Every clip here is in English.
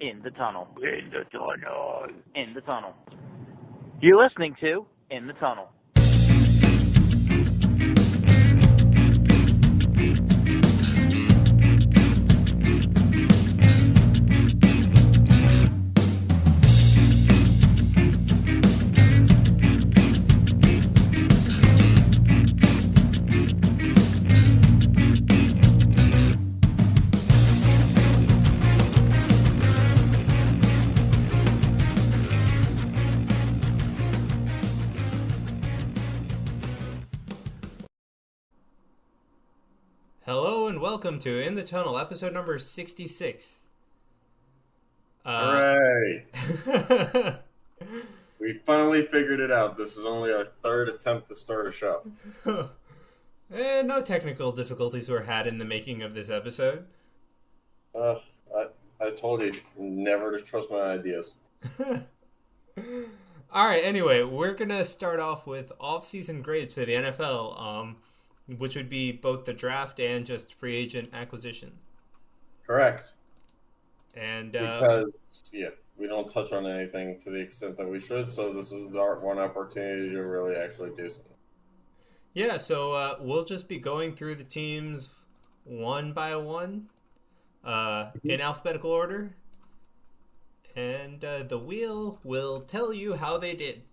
In the tunnel. In the tunnel. In the tunnel. You're listening to In the Tunnel. Hello and welcome to In the Tunnel, episode number 66. Hooray! We finally figured it out. This is only our third attempt to start a show. And no technical difficulties were had in the making of this episode. I told you never to trust my ideas. Alright, anyway, we're going to start off with offseason grades for the NFL, which would be both the draft and just free agent acquisition. Correct. And because, we don't touch on anything to the extent that we should, so this is our one opportunity to really actually do something. Yeah, so we'll just be going through the teams one by one in alphabetical order. And the wheel will tell you how they did.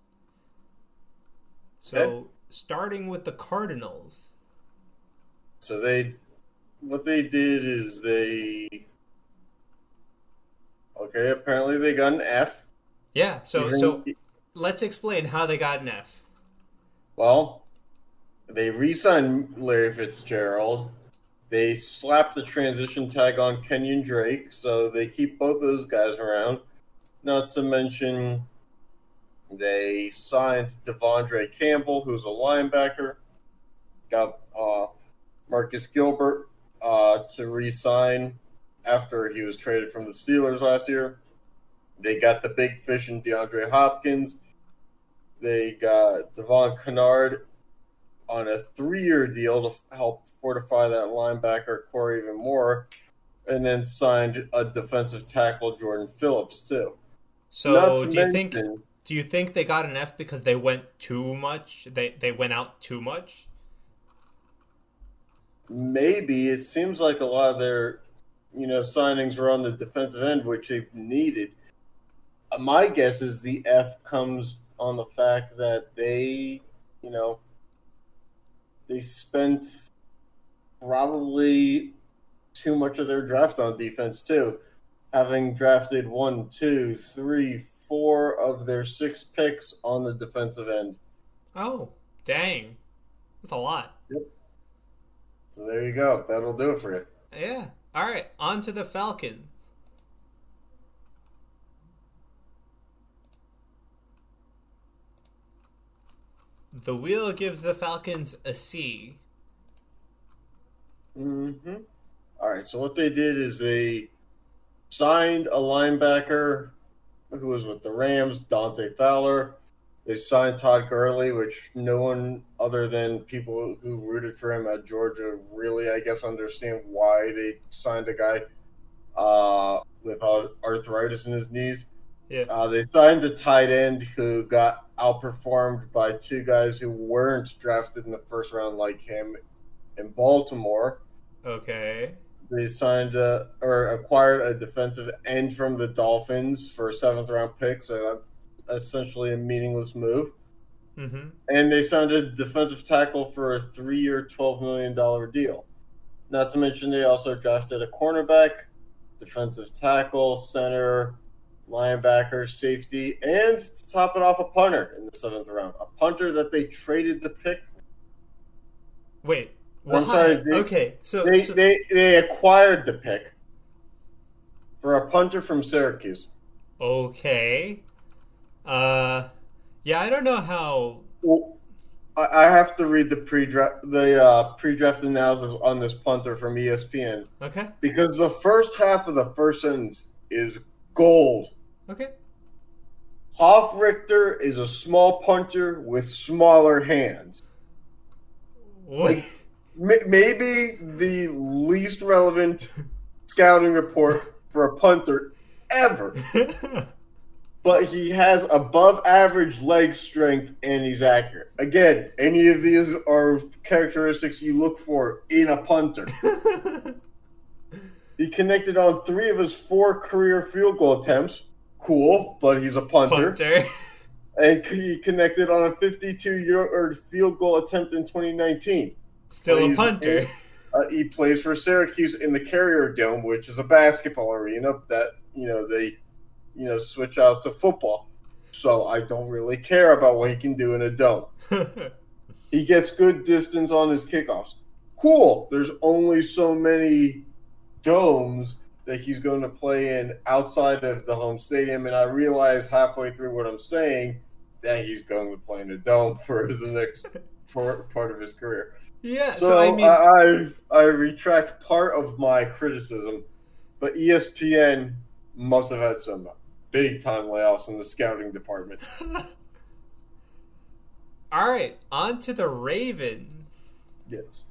So, starting with the Cardinals. So what they did is apparently they got an F. Yeah, so let's explain how they got an F. Well, they re-signed Larry Fitzgerald. They slapped the transition tag on Kenyon Drake, so they keep both those guys around. Not to mention, they signed Devondre Campbell, who's a linebacker. Got Marcus Gilbert to re-sign after he was traded from the Steelers last year. They got the big fish in DeAndre Hopkins. They got Devon Kennard on a 3-year deal to help fortify that linebacker core even more, and then signed a defensive tackle, Jordan Phillips, too. So do you think they got an F because they went too much? They went out too much? Maybe. It seems like a lot of their, signings were on the defensive end, which they needed. My guess is the F comes on the fact that they spent probably too much of their draft on defense too, having drafted 1, 2, 3, 4 of their 6 picks on the defensive end. Oh, dang. That's a lot. Yep. So there you go. That'll do it for you. Yeah. All right. On to the Falcons. The wheel gives the Falcons a C. Mm-hmm. All right. So what they did is they signed a linebacker who was with the Rams, Dante Fowler. They signed Todd Gurley, which no one other than people who rooted for him at Georgia really, I guess, understand why they signed a guy with arthritis in his knees. Yeah. They signed a tight end who got outperformed by 2 guys who weren't drafted in the first round like him in Baltimore. Okay. They signed acquired a defensive end from the Dolphins for a 7th round pick, so that's essentially a meaningless move. Mm-hmm. And they signed a defensive tackle for a 3-year, $12 million deal. Not to mention they also drafted a cornerback, defensive tackle, center, linebacker, safety, and to top it off, a punter in the 7th round. A punter that they traded the pick. Wait. I'm sorry. They acquired the pick for a punter from Syracuse. Okay. Yeah, I don't know how. Well, I have to read the pre-draft analysis on this punter from ESPN. Okay. Because the first half of the first sentence is gold. Okay. Hoff-Richter is a small punter with smaller hands. What? Maybe the least relevant scouting report for a punter ever. But he has above average leg strength and he's accurate. Again, any of these are characteristics you look for in a punter. He connected on 3 of his 4 career field goal attempts. Cool, but he's a punter. And he connected on a 52-yard field goal attempt in 2019. Still a punter. He plays for Syracuse in the Carrier Dome, which is a basketball arena that they switch out to football. So I don't really care about what he can do in a dome. He gets good distance on his kickoffs. Cool. There's only so many domes that he's going to play in outside of the home stadium, and I realize halfway through what I'm saying that he's going to play in a dome for the next part of his career. Yeah, so I mean, I retract part of my criticism, but ESPN must have had some big-time layoffs in the scouting department. All right, on to the Ravens. Yes.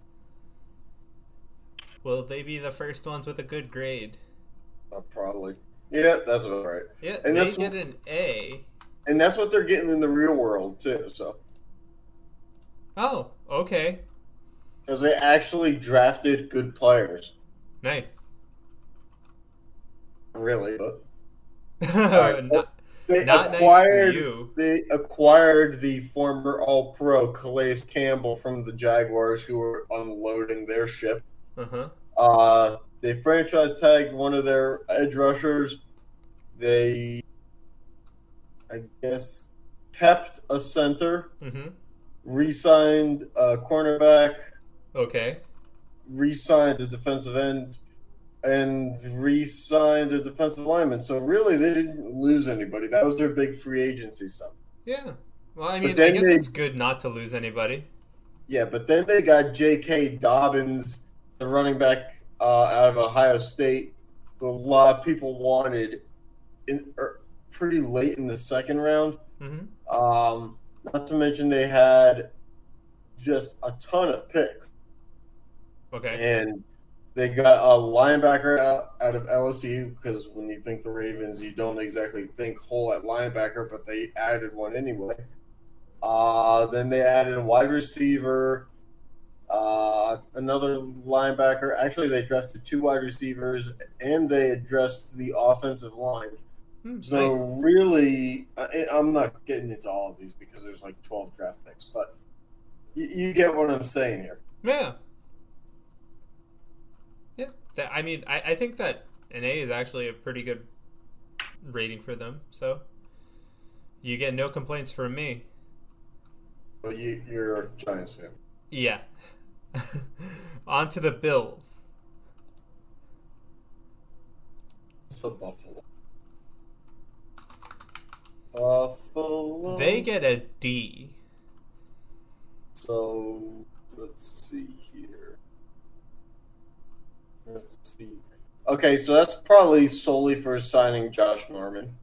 Will they be the first ones with a good grade? Probably. Yeah, that's all right. Yeah, and they get an A. And that's what they're getting in the real world, too. So. Oh, okay. Because they actually drafted good players. Nice. Really, but... not nice for you. They acquired the former All-Pro Calais Campbell from the Jaguars, who were unloading their ship. They franchise tagged one of their edge rushers. They, I guess, kept a center. Re-signed a cornerback. Okay. Re-signed a defensive end. And re-signed a defensive lineman. So really, they didn't lose anybody. That was their big free agency stuff. Yeah. Well, I mean, I guess it's good not to lose anybody. Yeah, but then they got J.K. Dobbins, the running back out of Ohio State, who a lot of people wanted pretty late in the second round. Not to mention they had just a ton of picks. Okay. And they got a linebacker out of LSU, because when you think the Ravens, you don't exactly think hole at linebacker, but they added one anyway. Then they added a wide receiver, another linebacker. Actually, they drafted 2 wide receivers, and they addressed the offensive line. So nice. Really, I'm not getting into all of these because there's like 12 draft picks, but you get what I'm saying here. Yeah. Yeah. I mean, I think that an A is actually a pretty good rating for them. So you get no complaints from me. Well, you're a Giants fan. Yeah. On to the Bills. So Buffalo. They get a D. So let's see here. Okay, so that's probably solely for signing Josh Norman.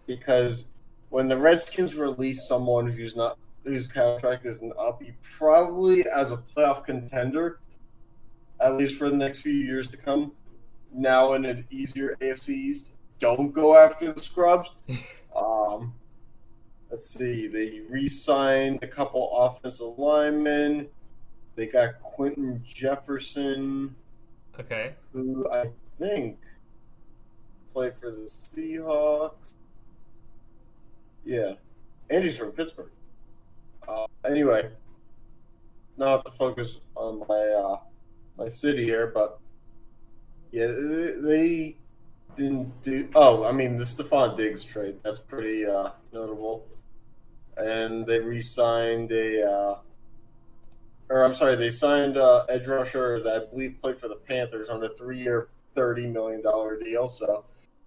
Because when the Redskins release someone whose contract isn't up, he probably, as a playoff contender, at least for the next few years to come, now in an easier AFC East, don't go after the scrubs. Let's see. They re-signed a couple offensive linemen. They got Quentin Jefferson, okay, who I think played for the Seahawks. Yeah, and he's from Pittsburgh. Anyway, not to focus on my city here, but yeah, they didn't do. Oh, I mean the Stephon Diggs trade. That's pretty notable. And they re-signed they signed edge rusher that I believe played for the Panthers on a 3-year, $30 million deal. So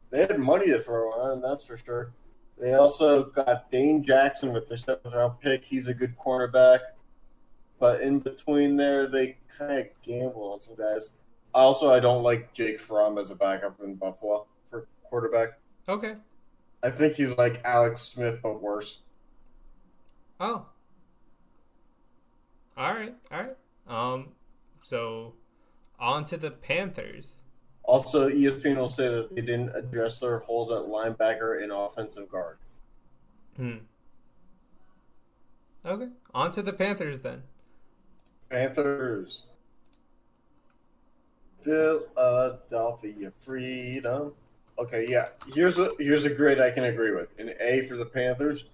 they had money to throw around, that's for sure. They also got Dane Jackson with their 7th-round pick. He's a good cornerback. But in between there, they kind of gamble on some guys. Also, I don't like Jake Fromm as a backup in Buffalo for quarterback. Okay. I think he's like Alex Smith, but worse. Oh. All right. So on to the Panthers. Also, ESPN will say that they didn't address their holes at linebacker and offensive guard. Okay. On to the Panthers then. Panthers. Philadelphia Freedom. Okay, yeah. Here's a grade I can agree with. An A for the Panthers.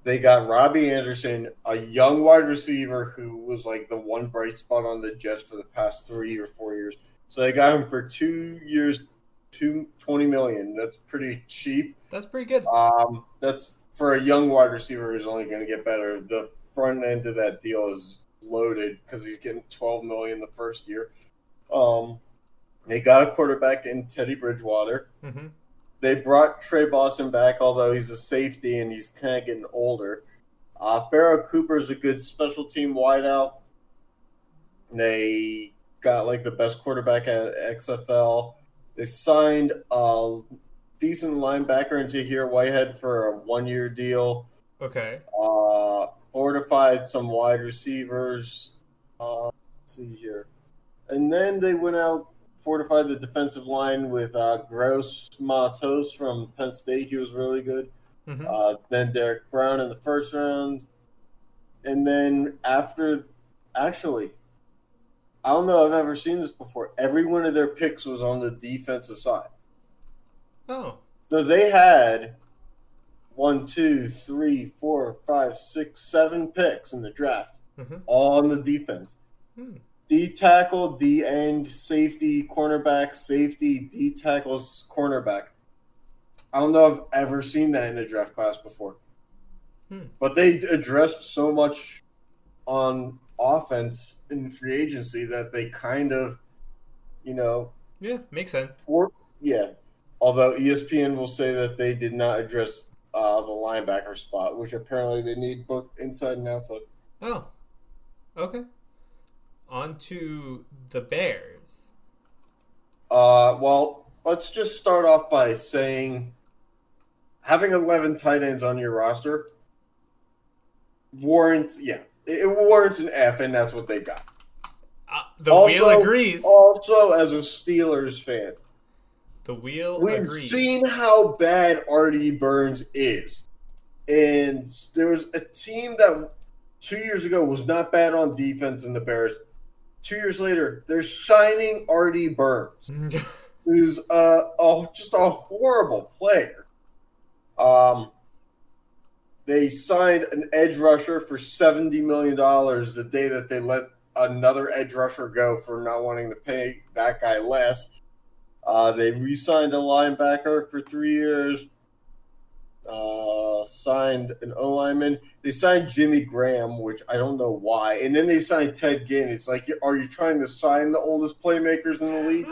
They got Robbie Anderson, a young wide receiver who was like the one bright spot on the Jets for the past 3 or 4 years. So they got him for 2 years, $20 million. That's pretty cheap. That's pretty good. That's for a young wide receiver who's only going to get better. The front end of that deal is loaded because he's getting $12 million the first year. They got a quarterback in Teddy Bridgewater. Mm-hmm. They brought Trey Boston back, although he's a safety and he's kind of getting older. Pharaoh Cooper is a good special team wideout. They got like the best quarterback at XFL. They signed a decent linebacker into here, Whitehead, for a 1-year deal. Okay. Fortified some wide receivers. Let's see here. And then they went out, fortified the defensive line with Gross Matos from Penn State. He was really good. Mm-hmm. Then Derek Brown in the first round. And then actually, I don't know if I've ever seen this before. Every one of their picks was on the defensive side. Oh. So they had 1, 2, 3, 4, 5, 6, 7 picks in the draft, all on the defense. D tackle, D end, safety, cornerback, safety, D tackles, cornerback. I don't know if I've ever seen that in a draft class before. But they addressed so much on offense in free agency that they kind of, Yeah, makes sense. Although ESPN will say that they did not address the linebacker spot, which apparently they need both inside and outside. Oh, okay. On to the Bears. Well, let's just start off by saying having 11 tight ends on your roster warrants an F, and that's what they got. The wheel agrees. Also, as a Steelers fan, the wheel we've agrees. seen how bad Artie Burns is. And there was a team that 2 years ago was not bad on defense in the Bears. 2 years later, they're signing Artie Burns, who's just a horrible player. They signed an edge rusher for $70 million the day that they let another edge rusher go for not wanting to pay that guy less. They re-signed a linebacker for 3 years. Signed an O-lineman. They signed Jimmy Graham, which I don't know why. And then they signed Ted Ginn. It's like, are you trying to sign the oldest playmakers in the league?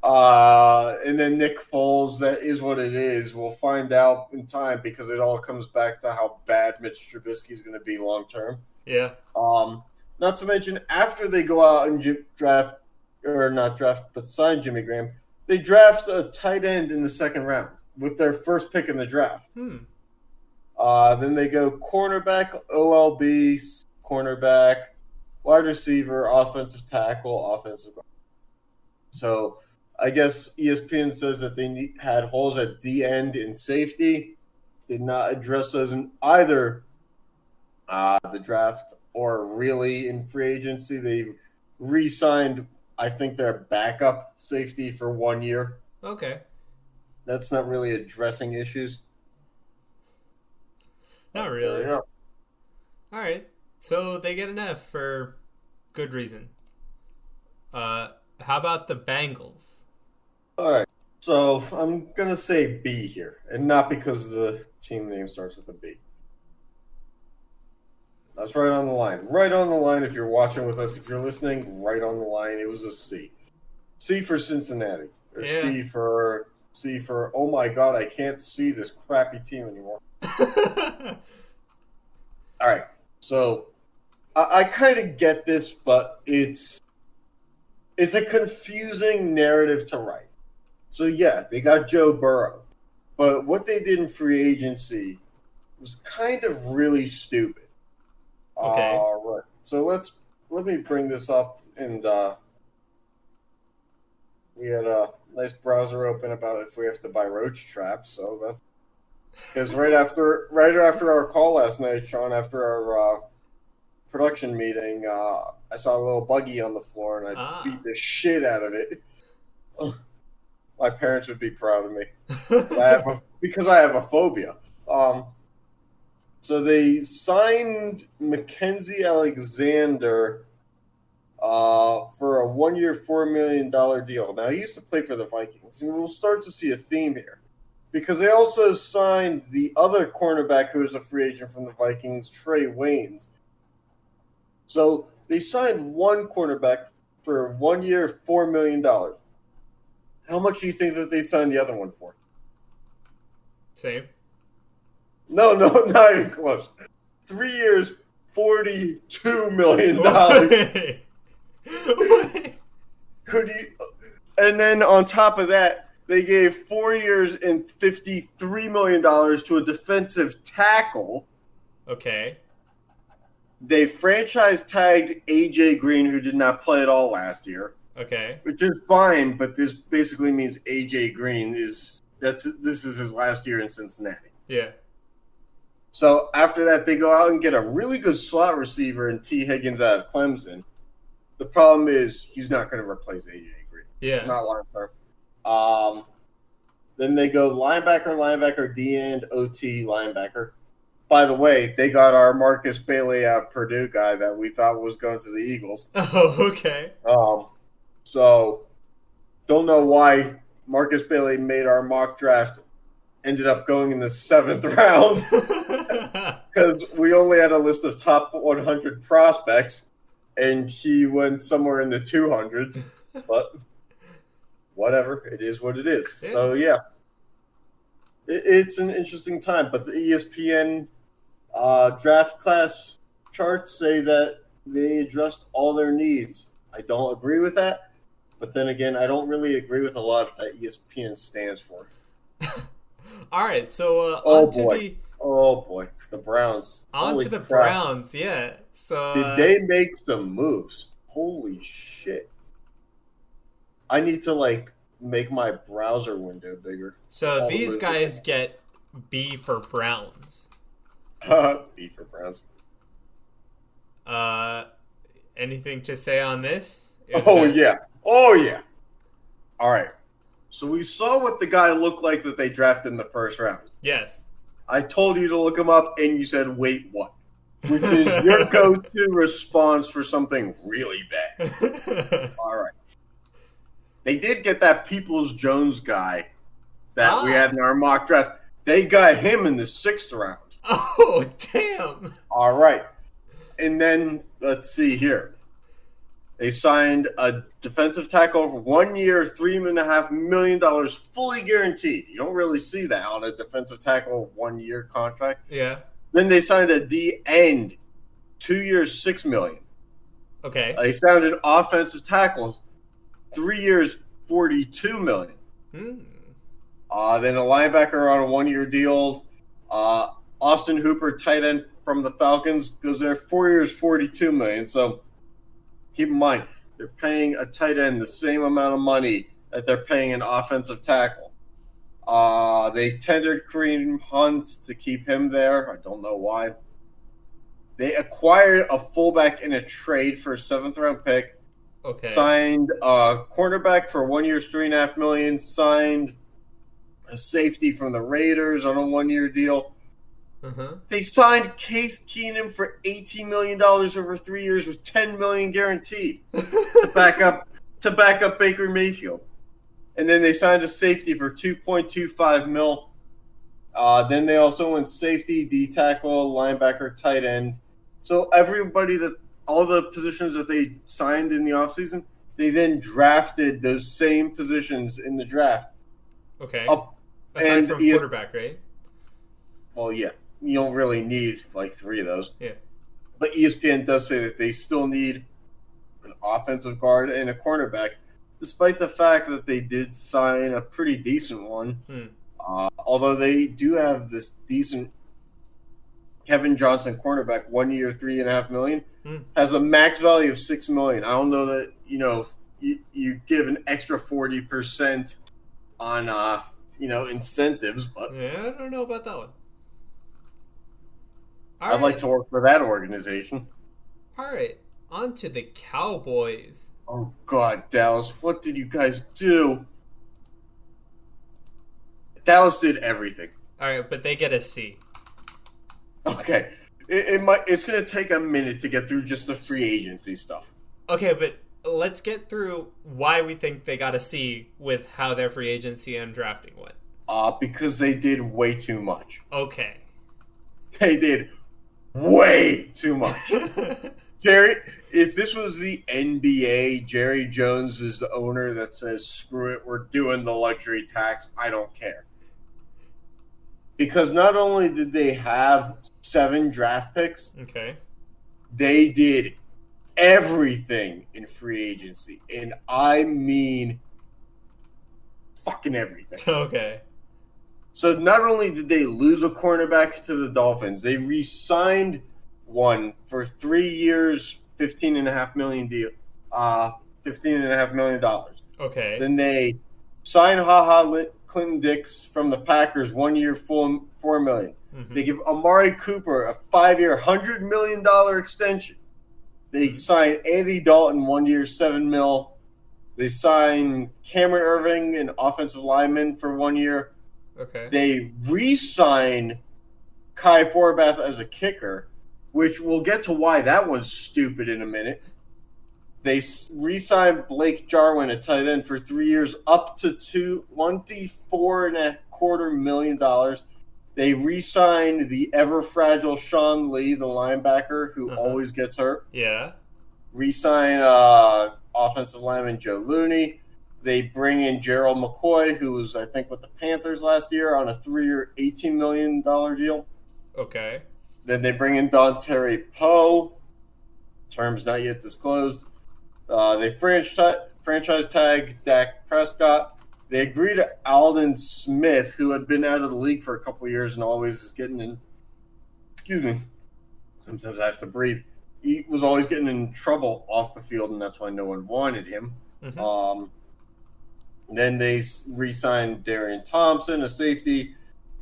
And then Nick Foles, that is what it is. We'll find out in time because it all comes back to how bad Mitch Trubisky is going to be long term. Yeah. Not to mention, after they go out and sign Jimmy Graham, they draft a tight end in the second round with their first pick in the draft. Then they go cornerback, OLB, cornerback, wide receiver, offensive tackle, offensive guard. So I guess ESPN says that they had holes at D end and safety. Did not address those in either the draft or really in free agency. They re-signed, I think, their backup safety for 1 year. Okay. That's not really addressing issues. Not really. All right. So they get an F for good reason. How about the Bengals? All right. So I'm going to say B here, and not because the team name starts with a B. That's right on the line. Right on the line if you're watching with us. If you're listening, right on the line. It was a C. C for Cincinnati. Or yeah. C for, oh my God, I can't see this crappy team anymore. All right. So I kind of get this, but it's a confusing narrative to write. So, yeah, they got Joe Burrow. But what they did in free agency was kind of really stupid. Okay. All right. So let me bring this up and We had a nice browser open about if we have to buy roach traps. So that because right after our call last night, Sean, after our production meeting, I saw a little buggy on the floor and I beat the shit out of it. My parents would be proud of me because I have a phobia. So they signed Mackenzie Alexander for a 1-year, $4 million deal. Now, he used to play for the Vikings, and we'll start to see a theme here. Because they also signed the other cornerback who was a free agent from the Vikings, Trey Waynes. So they signed one cornerback for 1 year, $4 million. How much do you think that they signed the other one for? Same. No, not even close. 3 years, $42 million. Could you? And then on top of that, they gave 4 years and $53 million to a defensive tackle. Okay. They franchise tagged AJ Green, who did not play at all last year. Okay. Which is fine, but this basically means AJ Green this is his last year in Cincinnati. Yeah. So after that, they go out and get a really good slot receiver in T. Higgins out of Clemson. The problem is he's not going to replace AJ Green. Yeah. Not long term. Then they go linebacker, D and OT linebacker. By the way, they got our Marcus Bailey out of Purdue guy that we thought was going to the Eagles. Oh, okay. So don't know why Marcus Bailey made our mock draft, ended up going in the 7th round because we only had a list of top 100 prospects, and he went somewhere in the 200s. But whatever, it is what it is. Yeah. So yeah, it's an interesting time. But the ESPN draft class charts say that they addressed all their needs. I don't agree with that. But then again, I don't really agree with a lot that ESPN stands for. All right, so oh boy, the Browns. On to the Browns, yeah. So did they make some moves? Holy shit! I need to make my browser window bigger. So these guys get B for Browns. B for Browns. Anything to say on this? Yeah. All right. So we saw what the guy looked like that they drafted in the first round. Yes. I told you to look him up, and you said, wait, what? Which is your go-to response for something really bad. All right. They did get that Peoples-Jones guy that we had in our mock draft. They got him in the 6th round. Oh, damn. All right. And then, let's see here. They signed a defensive tackle for 1 year, $3.5 million, fully guaranteed. You don't really see that on a defensive tackle 1 year contract. Yeah. Then they signed a D end, 2 years, $6 million. Okay. They signed an offensive tackle, 3 years, $42 million. Then a linebacker on a 1 year deal. Austin Hooper, tight end from the Falcons, goes there 4 years, $42 million. So keep in mind, they're paying a tight end the same amount of money that they're paying an offensive tackle. They tendered Kareem Hunt to keep him there. I don't know why. They acquired a fullback in a trade for a 7th round pick. Okay. Signed a cornerback for 1 year, $3.5 million. Signed a safety from the Raiders on a 1 year deal. Uh-huh. They signed Case Keenum for $18 million over 3 years with $10 million guaranteed to back up Baker Mayfield. And then they signed a safety for $2.25 million. Then they also went safety, D tackle, linebacker, tight end. So all the positions that they signed in the offseason, they then drafted those same positions in the draft. Okay. Aside from quarterback, right? Well, yeah. You don't really need 3 of those. Yeah. But ESPN does say that they still need an offensive guard and a cornerback, despite the fact that they did sign a pretty decent one. Although they do have this decent Kevin Johnson cornerback, 1 year, $3.5 million, has a max value of $6 million. I don't know that you give an extra 40% on incentives, but Yeah, I don't know about that one. I'd like to work for that organization. All right, on to the Cowboys. Oh God, Dallas, what did you guys do? Dallas did everything. All right, but they get a C. Okay, it's going to take a minute to get through just the free agency stuff. Okay, but let's get through why we think they got a C with how their free agency and drafting went. Because they did way too much. Okay. They did way too much. Jerry, if this was the NBA, Jerry Jones is the owner that says, screw it, we're doing the luxury tax. I don't care. Because not only did they have 7 draft picks, Okay. they did everything in free agency. And I mean fucking everything. Okay. So not only did they lose a cornerback to the Dolphins, they re-signed one for 3 years, $15.5 million deal, $15.5 million. Okay. Then they signed Clinton Dix from the Packers 1 year, $4 million. Mm-hmm. They give Amari Cooper a 5-year, $100 million extension. They signed Andy Dalton 1 year, $7 million. They signed Cameron Irving, an offensive lineman, for 1 year. Okay. They re-signed Kai Forbath as a kicker, which we'll get to why that one's stupid in a minute. They re-signed Blake Jarwin, a tight end, for 3 years, up to $24.25 million. They re-signed the ever-fragile Sean Lee, the linebacker, who always gets hurt. Yeah. Re-sign offensive lineman Joe Looney. They bring in Gerald McCoy, who was, I think, with the Panthers last year on a 3-year, $18 million deal. Okay. Then they bring in Don Terry Poe. Terms not yet disclosed. They franchise tag Dak Prescott. They agree to Alden Smith, who had been out of the league for a couple of years and always is getting in. Excuse me. Sometimes I have to breathe. He was always getting in trouble off the field, and that's why no one wanted him. Mm-hmm. Then they re-signed Darian Thompson, a safety.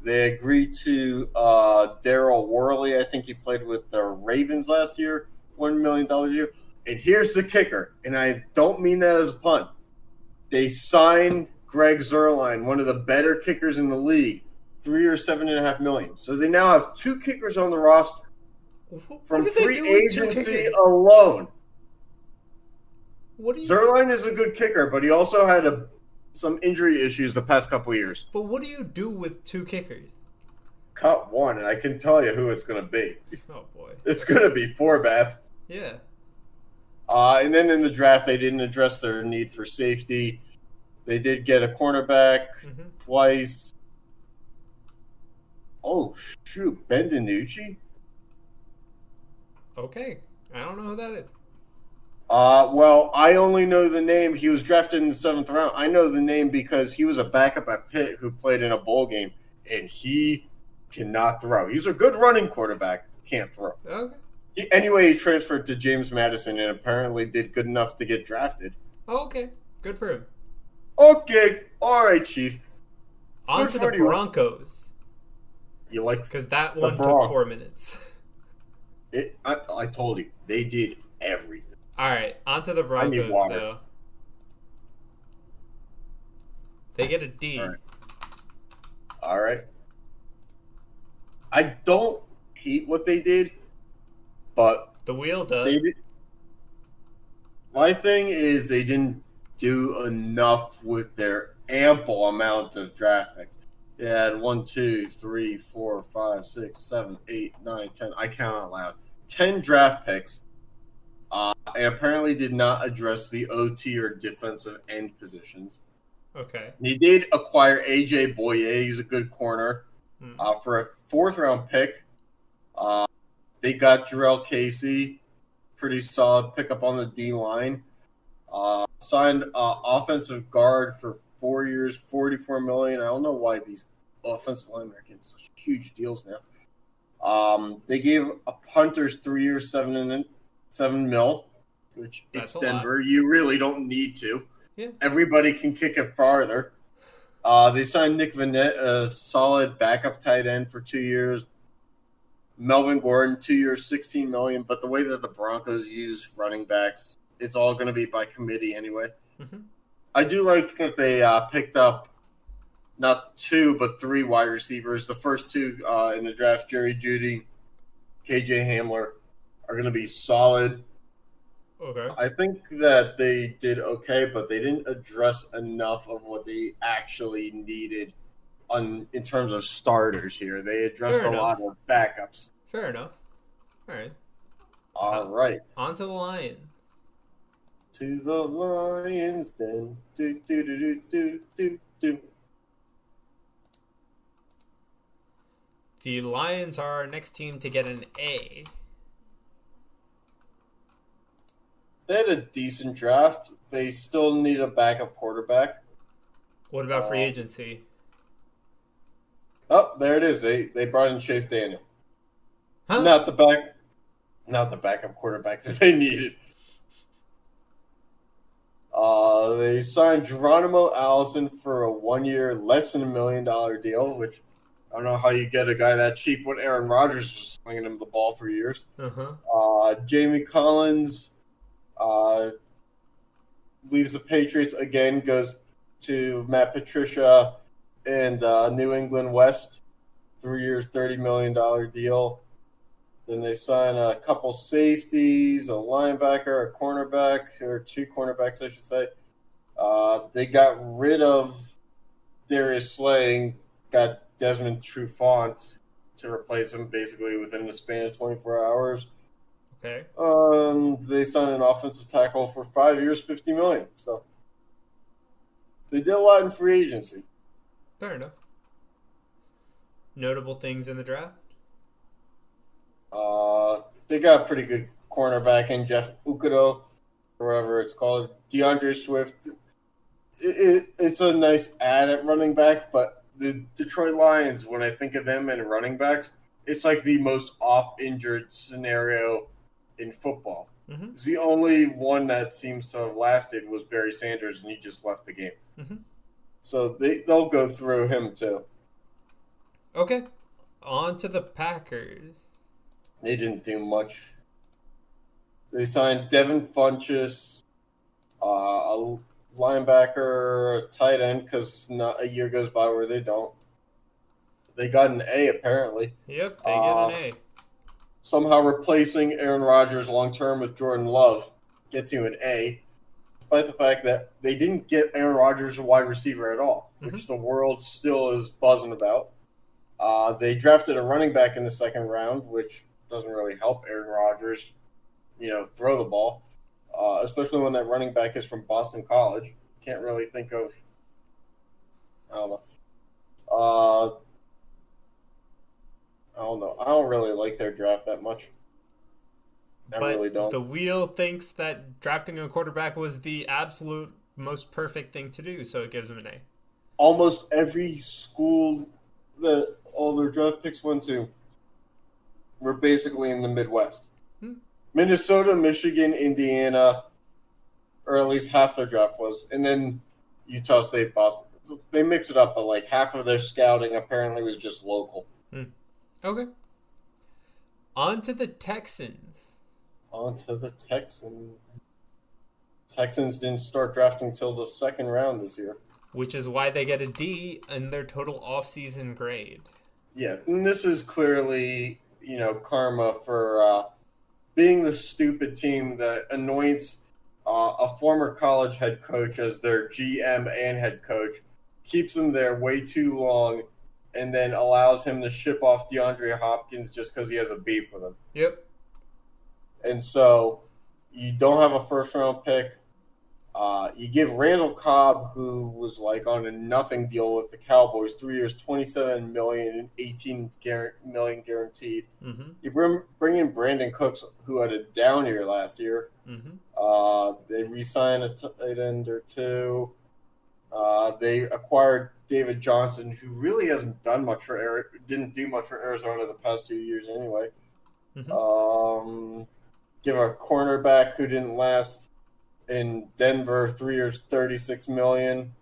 They agreed to Daryl Worley. I think he played with the Ravens last year, $1 million deal. And here's the kicker, and I don't mean that as a pun. They signed Greg Zuerlein, one of the better kickers in the league, 3 years, $7.5 million. So they now have 2 kickers on the roster from free agency alone. Zuerlein is a good kicker, but he also had some injury issues the past couple of years. But what do you do with 2 kickers? Cut one, and I can tell you who it's going to be. Oh, boy. It's going to be Forbath. Yeah. And then in the draft, they didn't address their need for safety. They did get a cornerback twice. Oh, shoot. Ben DiNucci? Okay. I don't know who that is. Well, I only know the name. He was drafted in the 7th round. I know the name because he was a backup at Pitt who played in a bowl game, and he cannot throw. He's a good running quarterback. Can't throw. Okay. Anyway, he transferred to James Madison and apparently did good enough to get drafted. Okay. Good for him. Okay. All right, Chief. On to the Broncos. You like because that one took 4 minutes. I told you. They did everything. All right. On to the Broncos, though. They get a D. All right. I don't hate what they did, but the wheel does. My thing is they didn't do enough with their ample amount of draft picks. They had 1, 2, 3, 4, 5, 6, 7, 8, 9, 10. I count out loud. 10 draft picks, and apparently did not address the OT or defensive end positions. Okay. They did acquire AJ Boye. He's a good corner for a 4th-round pick. They got Jarrell Casey, pretty solid pickup on the D-line. Signed offensive guard for 4 years, $44 million. I don't know why these offensive linemen are getting such huge deals now. They gave a punters 3 years, $7 million. which That's it's a lot. Denver. You really don't need to. Yeah. Everybody can kick it farther. They signed Nick Vanette, a solid backup tight end for 2 years. Melvin Gordon, 2 years, $16 million. But the way that the Broncos use running backs, it's all going to be by committee anyway. Mm-hmm. I do like that they picked up not 2 but 3 wide receivers. The first 2 in the draft, Jerry Jeudy, KJ Hamler, are going to be solid. Okay. I think that they did okay, but they didn't address enough of what they actually needed in terms of starters here. They addressed a lot of backups. Fair enough. All right. All right. On to the Lions. To the Lions den. Do, do, do, do, do, do, do. The Lions are our next team to get an A. They had a decent draft. They still need a backup quarterback. What about free agency? Oh, there it is. They brought in Chase Daniel. Huh? Not the backup quarterback that they needed. They signed Geronimo Allison for a 1-year, less than $1 million deal, which I don't know how you get a guy that cheap when Aaron Rodgers was slinging him the ball for years. Uh-huh. Jamie Collins leaves the Patriots again, goes to Matt Patricia and New England West, 3 years, $30 million deal. Then they sign a couple safeties, a linebacker, a cornerback, or 2 cornerbacks, I should say. They got rid of Darius Slay and got Desmond Trufant to replace him basically within the span of 24 hours. Okay. They signed an offensive tackle for 5 years, $50 million. So they did a lot in free agency. Fair enough. Notable things in the draft? They got a pretty good cornerback in Jeff Okudah, or whatever it's called. DeAndre Swift. It's a nice add at running back, but the Detroit Lions, when I think of them and running backs, it's like the most off-injured scenario in football. Mm-hmm. The only one that seems to have lasted was Barry Sanders, and he just left the game. Mm-hmm. So they'll go through him too. Okay. On to the Packers. They didn't do much. They signed Devin Funchess, a linebacker, a tight end, because not a year goes by where they don't. They got an A, apparently. Yep, they get an A. Somehow replacing Aaron Rodgers long-term with Jordan Love gets you an A, despite the fact that they didn't get Aaron Rodgers a wide receiver at all, which the world still is buzzing about. They drafted a running back in the second round, which doesn't really help Aaron Rodgers, throw the ball, especially when that running back is from Boston College. Can't really think of, I don't know. I don't know. I don't really like their draft that much. I really don't. The Wheel thinks that drafting a quarterback was the absolute most perfect thing to do, so it gives him an A. Almost every school that all their draft picks went to were basically in the Midwest. Minnesota, Michigan, Indiana, or at least half their draft was, and then Utah State, Boston. They mix it up, but like half of their scouting apparently was just local. Okay. On to the Texans. Texans didn't start drafting till the second round this year. Which is why they get a D in their total offseason grade. Yeah, and this is clearly, karma for being the stupid team that anoints a former college head coach as their GM and head coach, keeps him there way too long, and then allows him to ship off DeAndre Hopkins just because he has a beef with him. Yep. And so you don't have a first-round pick. You give Randall Cobb, who was like on a nothing deal with the Cowboys, 3 years, $27 million, and $18 million guaranteed. Mm-hmm. You bring in Brandon Cooks, who had a down year last year. Mm-hmm. They re-signed a tight end or 2. They acquired David Johnson, who really hasn't done much didn't do much for Arizona the past 2 years anyway. Mm-hmm. give a cornerback who didn't last in Denver 3 years, $36 million,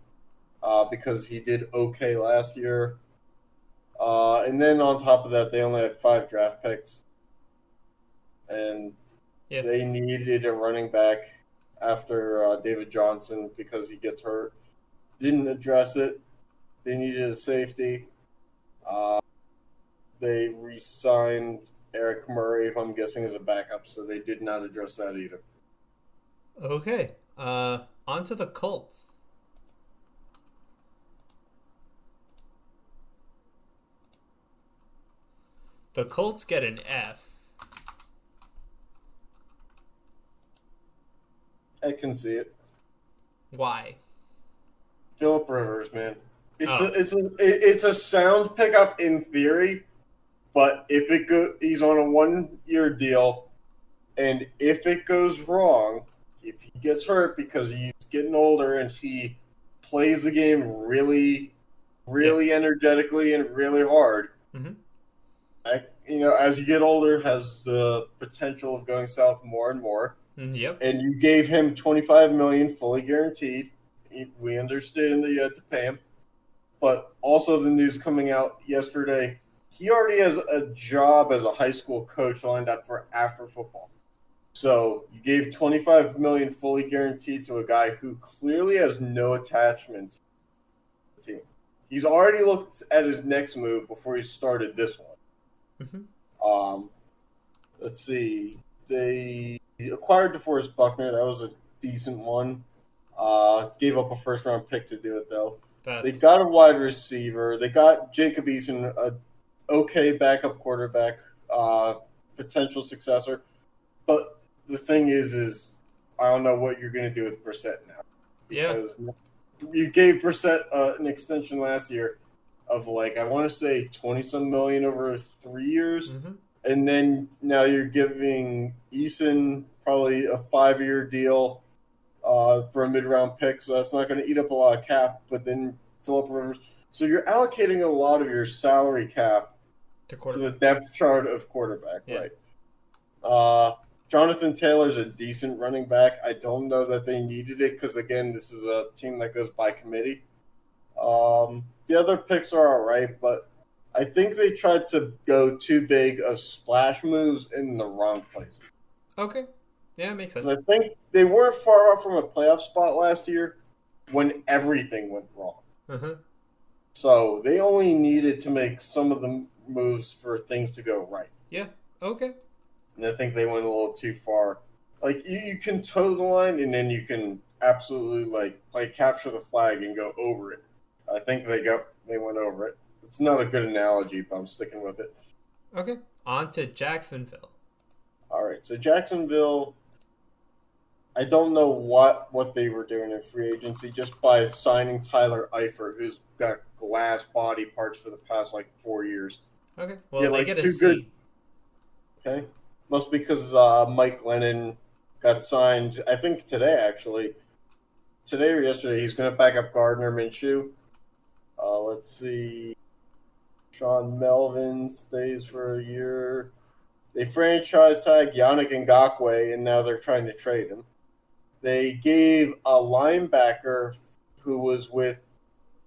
because he did okay last year. And then on top of that, they only had 5 draft picks, and they needed a running back after David Johnson because he gets hurt. Didn't address it. They needed a safety. They re-signed Eric Murray, who I'm guessing is a backup, so they did not address that either. Okay. On to the Colts. The Colts get an F. I can see it. Why? Phillip Rivers, man. It's a sound pickup in theory, but he's on a 1-year deal, and if it goes wrong, if he gets hurt because he's getting older and he plays the game really, really energetically and really hard, as you get older, has the potential of going south more and more. Yep. And you gave him $25 million fully guaranteed. We understand that you had to pay him. But also the news coming out yesterday, he already has a job as a high school coach lined up for after football. So you gave $25 million fully guaranteed to a guy who clearly has no attachment to the team. He's already looked at his next move before he started this one. Let's see. They acquired DeForest Buckner. That was a decent one. Gave up a first-round pick to do it, though. They got a wide receiver. They got Jacob Eason, a okay backup quarterback, potential successor. But the thing is I don't know what you're going to do with Brissett now. Because you gave Brissett an extension last year of, I want to say $20-some million over 3 years. And then now you're giving Eason probably a 5-year deal for a mid-round pick, so that's not going to eat up a lot of cap. But then Phillip Rivers, so you're allocating a lot of your salary cap to the depth chart of quarterback, right? Jonathan Taylor's a decent running back. I don't know that they needed it because, again, this is a team that goes by committee. The other picks are all right, but I think they tried to go too big of splash moves in the wrong places. Okay. Yeah, it makes sense. I think they weren't far off from a playoff spot last year when everything went wrong. So they only needed to make some of the moves for things to go right. Yeah, okay. And I think they went a little too far. You can toe the line and then you can absolutely capture the flag and go over it. I think they went over it. It's not a good analogy, but I'm sticking with it. Okay. On to Jacksonville. All right. So Jacksonville, I don't know what they were doing in free agency just by signing Tyler Eifert, who's got glass body parts for the past 4 years. Okay. Well, they get a C. Good. Okay. Must be because Mike Lennon got signed, I think today, actually. Today or yesterday, he's going to back up Gardner Minshew. Let's see. Sean Melvin stays for a year. They franchise tag Yannick Ngakoue, and now they're trying to trade him. They gave a linebacker who was with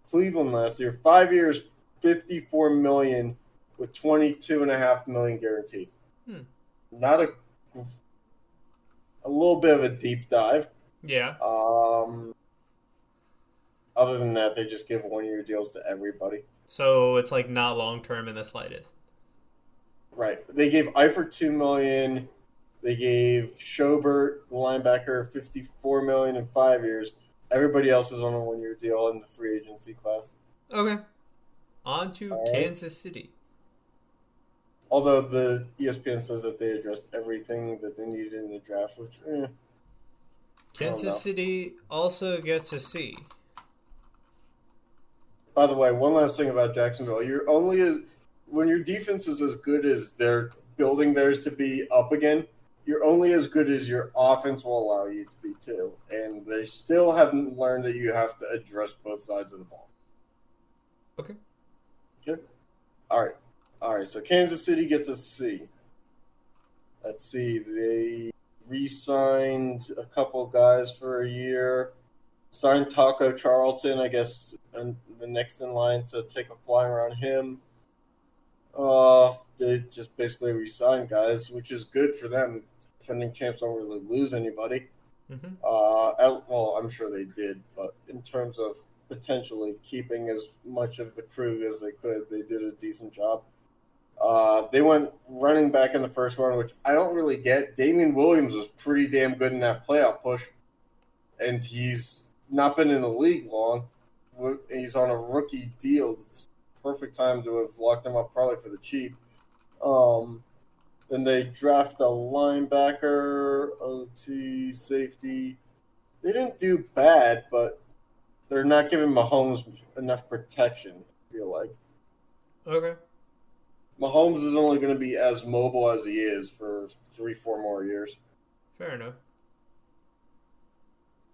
Cleveland last year 5 years, $54 million, with $22.5 million guaranteed. Not a little bit of a deep dive. Yeah. Other than that, they just give 1-year deals to everybody. So it's not long term in the slightest. Right. They gave Eifert $2 million. They gave Schobert, the linebacker, $54 million in 5 years. Everybody else is on a 1-year deal in the free agency class. Okay. On to Kansas City. Although the ESPN says that they addressed everything that they needed in the draft, which Kansas City also gets a C. By the way, one last thing about Jacksonville. When your defense is as good as they're building theirs to be up again, you're only as good as your offense will allow you to be too. And they still haven't learned that you have to address both sides of the ball. Okay. All right. So Kansas City gets a C. Let's see. re-signed a couple guys for a year. Signed Taco Charlton, I guess, and the next in line to take a flyer on him. They just basically re-signed guys, which is good for them. Defending champs don't really lose anybody. Mm-hmm. Well, I'm sure they did, but in terms of potentially keeping as much of the crew as they could, they did a decent job. They went running back in the first round, which I don't really get. Damian Williams was pretty damn good in that playoff push, and he's not been in the league long. He's on a rookie deal. It's perfect time to have locked him up probably for the cheap. Then they draft a linebacker, OT, safety. They didn't do bad, but they're not giving Mahomes enough protection, I feel like. Okay. Mahomes is only going to be as mobile as he is for 3-4 more years. Fair enough.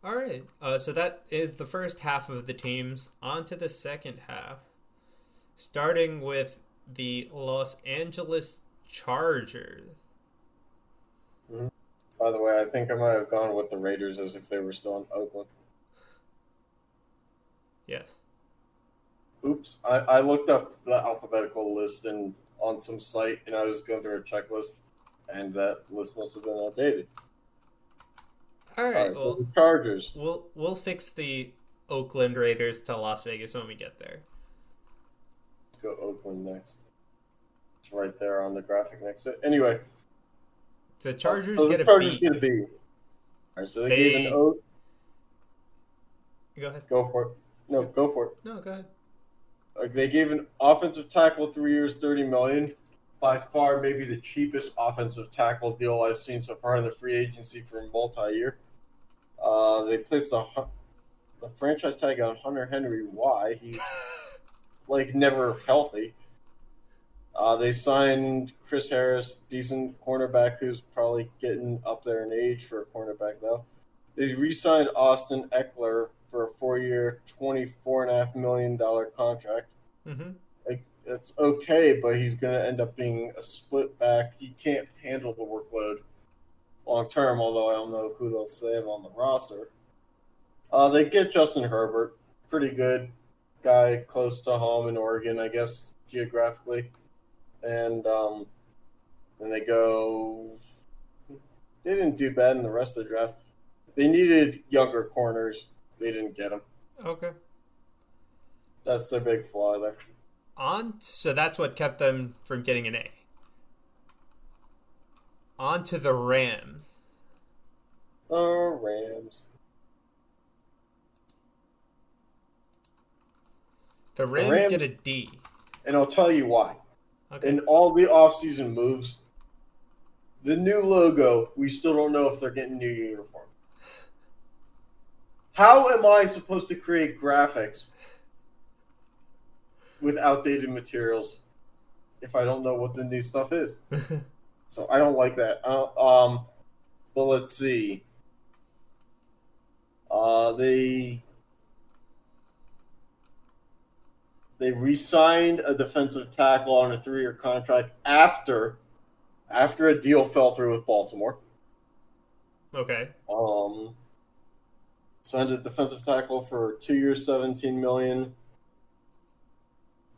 All right. So that is the first half of the teams. On to the second half. Starting with the Los Angeles Chargers. Mm-hmm. By the way, I think I might have gone with the Raiders as if they were still in Oakland. Yes. Oops. I looked up the alphabetical list on some site, and I was going through a checklist, and that list must have been outdated. All right. So the Chargers. We'll fix the Oakland Raiders to Las Vegas when we get there. Let's go Oakland next. It's right there on the graphic next to it. Anyway. The Chargers get a B. All right, so they gave an O. Go ahead. Go for it. No, go for it. No, go ahead. They gave an offensive tackle 3 years, $30 million. By far, maybe the cheapest offensive tackle deal I've seen so far in the free agency for a multi-year. They placed the franchise tag on Hunter Henry. Why? He's never healthy. They signed Chris Harris, decent cornerback who's probably getting up there in age for a cornerback though. They re-signed Austin Eckler for a 4-year, $24.5 million contract. Mm-hmm. It's okay, but he's going to end up being a split back. He can't handle the workload long term, although I don't know who they'll save on the roster. They get Justin Herbert, pretty good guy, close to home in Oregon, I guess, geographically. And then they go. They didn't do bad in the rest of the draft. They needed younger corners. They didn't get them. Okay. That's their big flaw there. So that's what kept them from getting an A. On to the Rams. Rams. The Rams get a D. And I'll tell you why. Okay. In all the offseason moves, the new logo, we still don't know if they're getting new uniform. How am I supposed to create graphics with outdated materials if I don't know what the new stuff is? So I don't like that. But let's see. They re-signed a defensive tackle on a 3-year contract after a deal fell through with Baltimore. Okay. Signed a defensive tackle for 2 years, $17 million.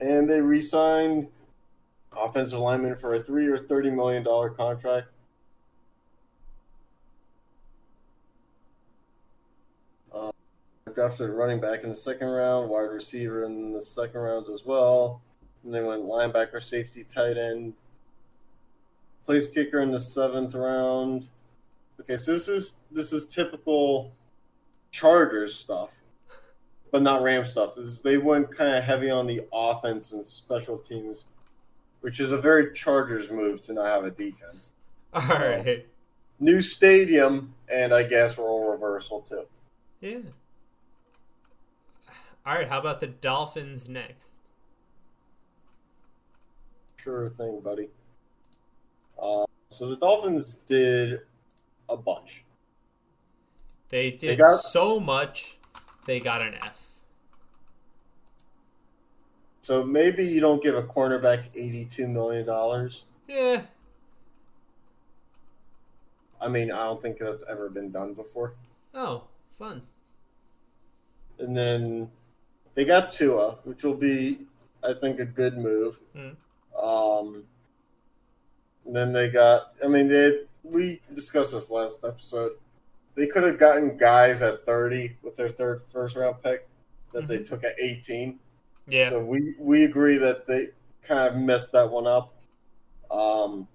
And they re-signed offensive lineman for a 3 year, $30 million contract. Drafted a running back in the second round, wide receiver in the second round as well. And they went linebacker, safety, tight end, place kicker in the 7th round. Okay, so this is typical Chargers stuff, but not Rams stuff. They went kind of heavy on the offense and special teams, which is a very Chargers move to not have a defense. All right. New stadium, and I guess role reversal too. Yeah. All right, how about the Dolphins next? Sure thing, buddy. So the Dolphins did a bunch. They did so much, they got an F. So maybe you don't give a cornerback $82 million. Yeah. I mean, I don't think that's ever been done before. Oh, fun. And then they got Tua, which will be, I think, a good move. And then they got, I mean, we discussed this last episode. They could have gotten guys at 30 with their third first-round pick that they took at 18. Yeah. So we agree that they kind of messed that one up. All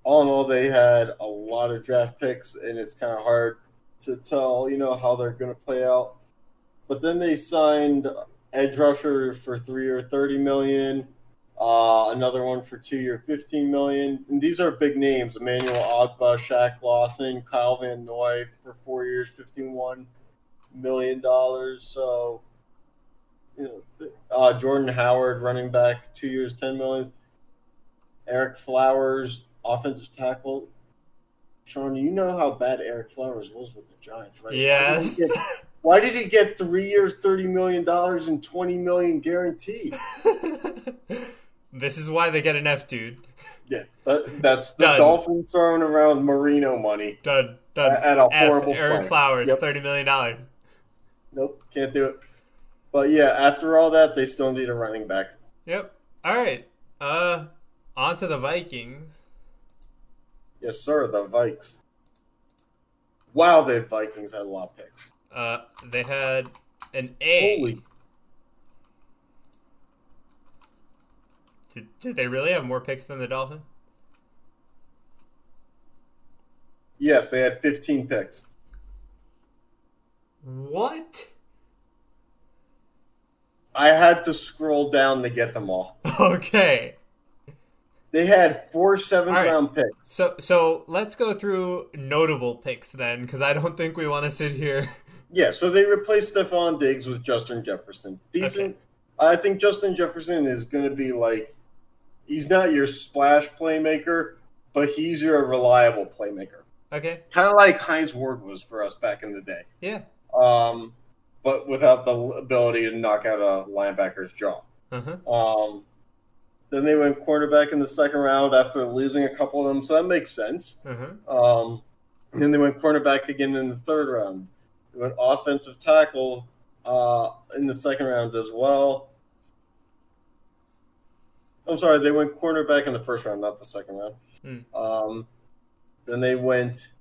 in all, they had a lot of draft picks, and it's kind of hard to tell, how they're going to play out. But then they signed edge rusher for 3-year, $30 million. Another one for 2-year, $15 million. And these are big names: Emmanuel Ogbah, Shaq Lawson, Kyle Van Noy for 4 years, $51 million. So, Jordan Howard, running back, 2 years, $10 million. Eric Flowers, offensive tackle. Sean, you know how bad Eric Flowers was with the Giants, right? Yes. Why did he get 3 years, $30 million, and $20 million guaranteed? This is why they get an F, dude. Yeah, that's the Dolphins throwing around Marino money. Done. At a horrible Eric point. Flowers, Yep. $30 million. Nope, can't do it. But yeah, after all that, they still need a running back. Yep. All right. On to the Vikings. Yes, sir, the Vikes. Wow, the Vikings had a lot of picks. They had an A. Holy. Did they really have more picks than the Dolphins? Yes, they had 15 picks. What? I had to scroll down to get them all. Okay. They had 4 seventh-round picks. So let's go through notable picks then, because I don't think we want to sit here. Yeah, so they replaced Stephon Diggs with Justin Jefferson. Decent. Okay. I think Justin Jefferson is going to be he's not your splash playmaker, but he's your reliable playmaker. Okay. Kind of like Hines Ward was for us back in the day. Yeah. But without the ability to knock out a linebacker's jaw. Uh-huh. Then they went quarterback in the second round after losing a couple of them, so that makes sense. Uh-huh. And then they went cornerback again in the third round. They went offensive tackle in the second round as well. I'm sorry, they went cornerback in the first round, not the second round. Then they went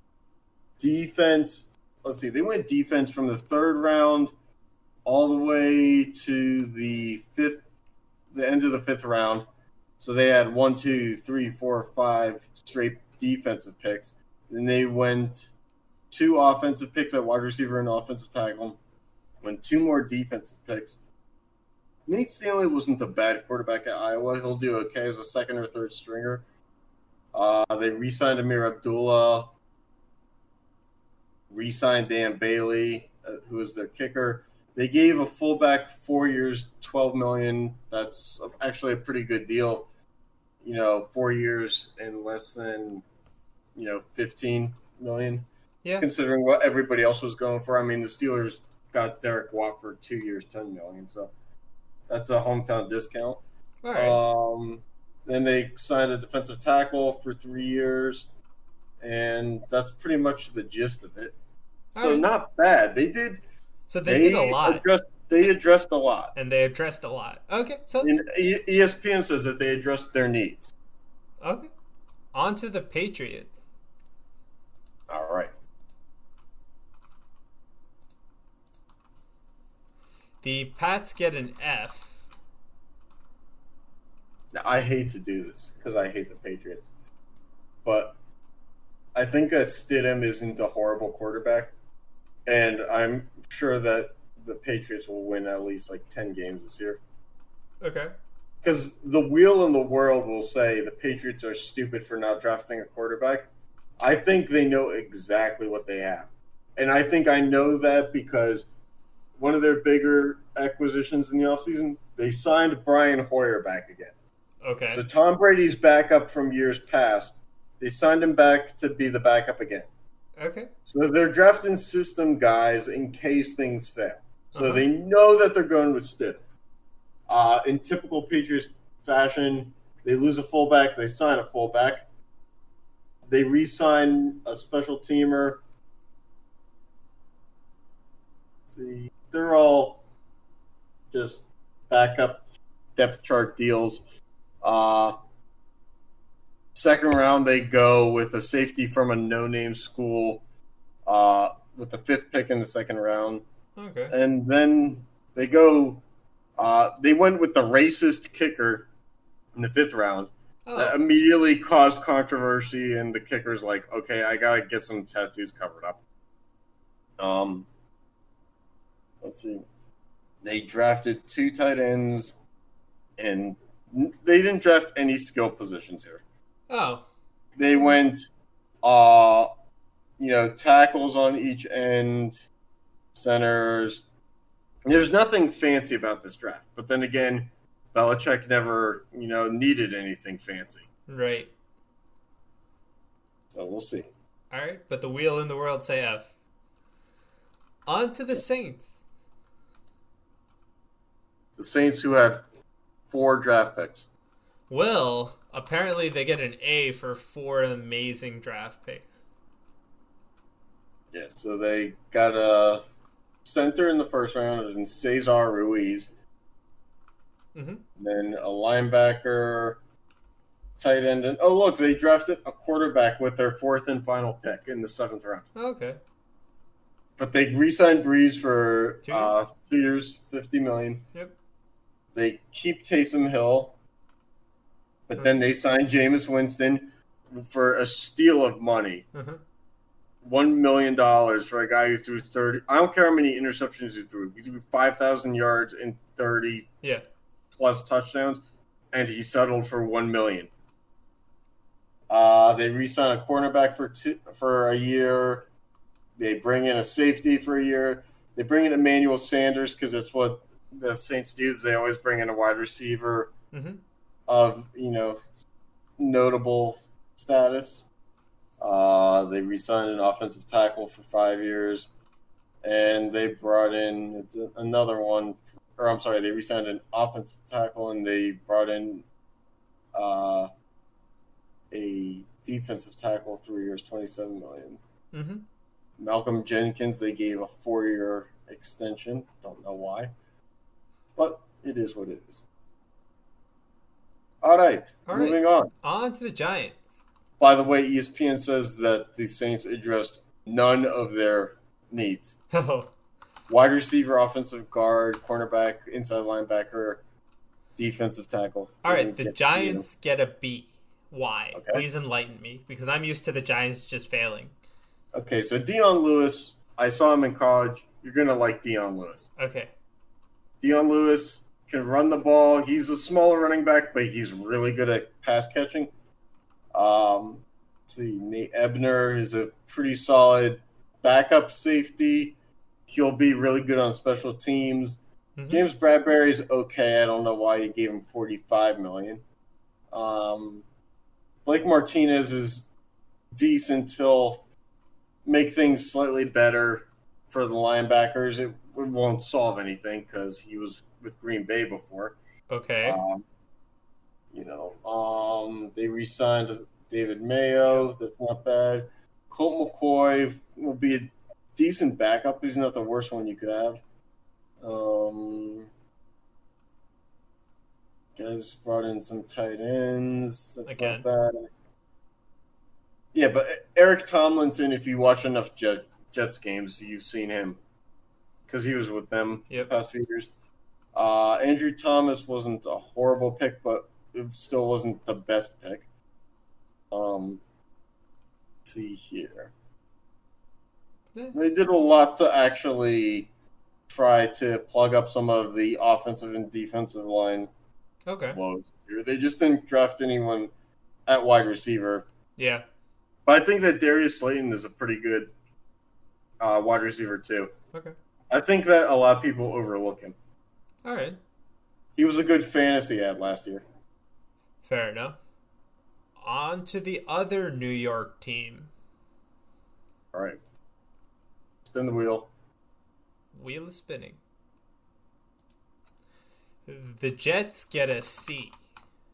defense. Let's see, they went defense from the third round all the way to the end of the fifth round. So they had 1, 2, 3, 4, 5 straight defensive picks. Then they went 2 offensive picks at wide receiver and offensive tackle. Went 2 more defensive picks. Nate Stanley wasn't a bad quarterback at Iowa. He'll do okay as a second or third stringer. They re-signed Amir Abdullah. Re-signed Dan Bailey, who was their kicker. They gave a fullback 4 years, $12 million. That's actually a pretty good deal. 4 years and less than, $15 million. Yeah. Considering what everybody else was going for. I mean, the Steelers got Derek Watt for 2 years, $10 million. So that's a hometown discount. All right. Then they signed a defensive tackle for 3 years. And that's pretty much the gist of it. So not bad. They did a lot. They addressed a lot. And they addressed a lot. Okay. So and ESPN says that they addressed their needs. Okay. On to the Patriots. All right. The Pats get an F. Now, I hate to do this because I hate the Patriots. But I think that Stidham isn't a horrible quarterback. And I'm sure that the Patriots will win at least 10 games this year. Okay. Because the wheel in the world will say the Patriots are stupid for not drafting a quarterback. I think they know exactly what they have. And I think I know that because one of their bigger acquisitions in the offseason, they signed Brian Hoyer back again. Okay. So Tom Brady's backup from years past. They signed him back to be the backup again. Okay. So they're drafting system guys in case things fail. So they know that they're going with Stidham. In typical Patriots fashion, they lose a fullback, they sign a fullback. They re-signed a special teamer. Let's see, they're all just backup depth chart deals. Second round, they go with a safety from a no-name school with the 5th pick in the second round. Okay. And then they go. They went with the racist kicker in the 5th round. That immediately caused controversy, and the kicker's like, "Okay, I gotta get some tattoos covered up." Let's see. They drafted 2 tight ends, and they didn't draft any skill positions here. Oh. They went, tackles on each end, centers. There's nothing fancy about this draft. But then again, Belichick never, needed anything fancy. Right. So we'll see. All right, but the wheel in the world say F. On to the Saints. The Saints, who had 4 draft picks. Well, apparently they get an A for 4 amazing draft picks. Yeah, so they got a center in the first round and Cesar Ruiz. Mm-hmm. Then a linebacker, tight end, and look, they drafted a quarterback with their 4th and final pick in the 7th round. Okay. But they re-signed Breeze for 2 years? 2 years, $50 million. Yep. They keep Taysom Hill, but then they signed Jameis Winston for a steal of money. Uh-huh. $1 million for a guy who threw 30. I don't care how many interceptions he threw. He threw 5,000 yards and 30 plus touchdowns, and he settled for $1 million. They re-signed a cornerback for a year. They bring in a safety for a year. They bring in Emmanuel Sanders because that's what the Saints do. They always bring in a wide receiver of notable status. They re-signed an offensive tackle for 5 years, and they brought in another one. They re-signed an offensive tackle, and they brought in a defensive tackle, 3 years, $27 million. Mm-hmm. Malcolm Jenkins, they gave a 4-year extension. Don't know why, but it is what it is. All right, moving on. On to the Giants. By the way, ESPN says that the Saints addressed none of their needs. Wide receiver, offensive guard, cornerback, inside linebacker, defensive tackle. All right, the Giants get a B. Why? Okay. Please enlighten me, because I'm used to the Giants just failing. Okay, so Dion Lewis, I saw him in college. You're going to like Dion Lewis. Okay. Dion Lewis can run the ball. He's a smaller running back, but he's really good at pass catching. Let's see, Nate Ebner is a pretty solid backup safety. He'll be really good on special teams. Mm-hmm. James Bradbury's okay. I don't know why he gave him $45 million. Blake Martinez is decent. He'll make things slightly better for the linebackers. It won't solve anything because he was with Green Bay before. Okay. They re-signed David Mayo. That's not bad. Colt McCoy will be a decent backup. He's not the worst one you could have. Guys brought in some tight ends. That's not bad. Yeah, but Eric Tomlinson, if you watch enough Jets games, you've seen him because he was with them the past few years. Andrew Thomas wasn't a horrible pick, but it still wasn't the best pick. Let's see here. They did a lot to actually try to plug up some of the offensive and defensive line woes here. They just didn't draft anyone at wide receiver. Yeah. But I think that Darius Slayton is a pretty good wide receiver too. Okay. I think that a lot of people overlook him. All right. He was a good fantasy ad last year. Fair enough. On to the other New York team. All right. Spin the wheel. Wheel is spinning. The Jets get a C.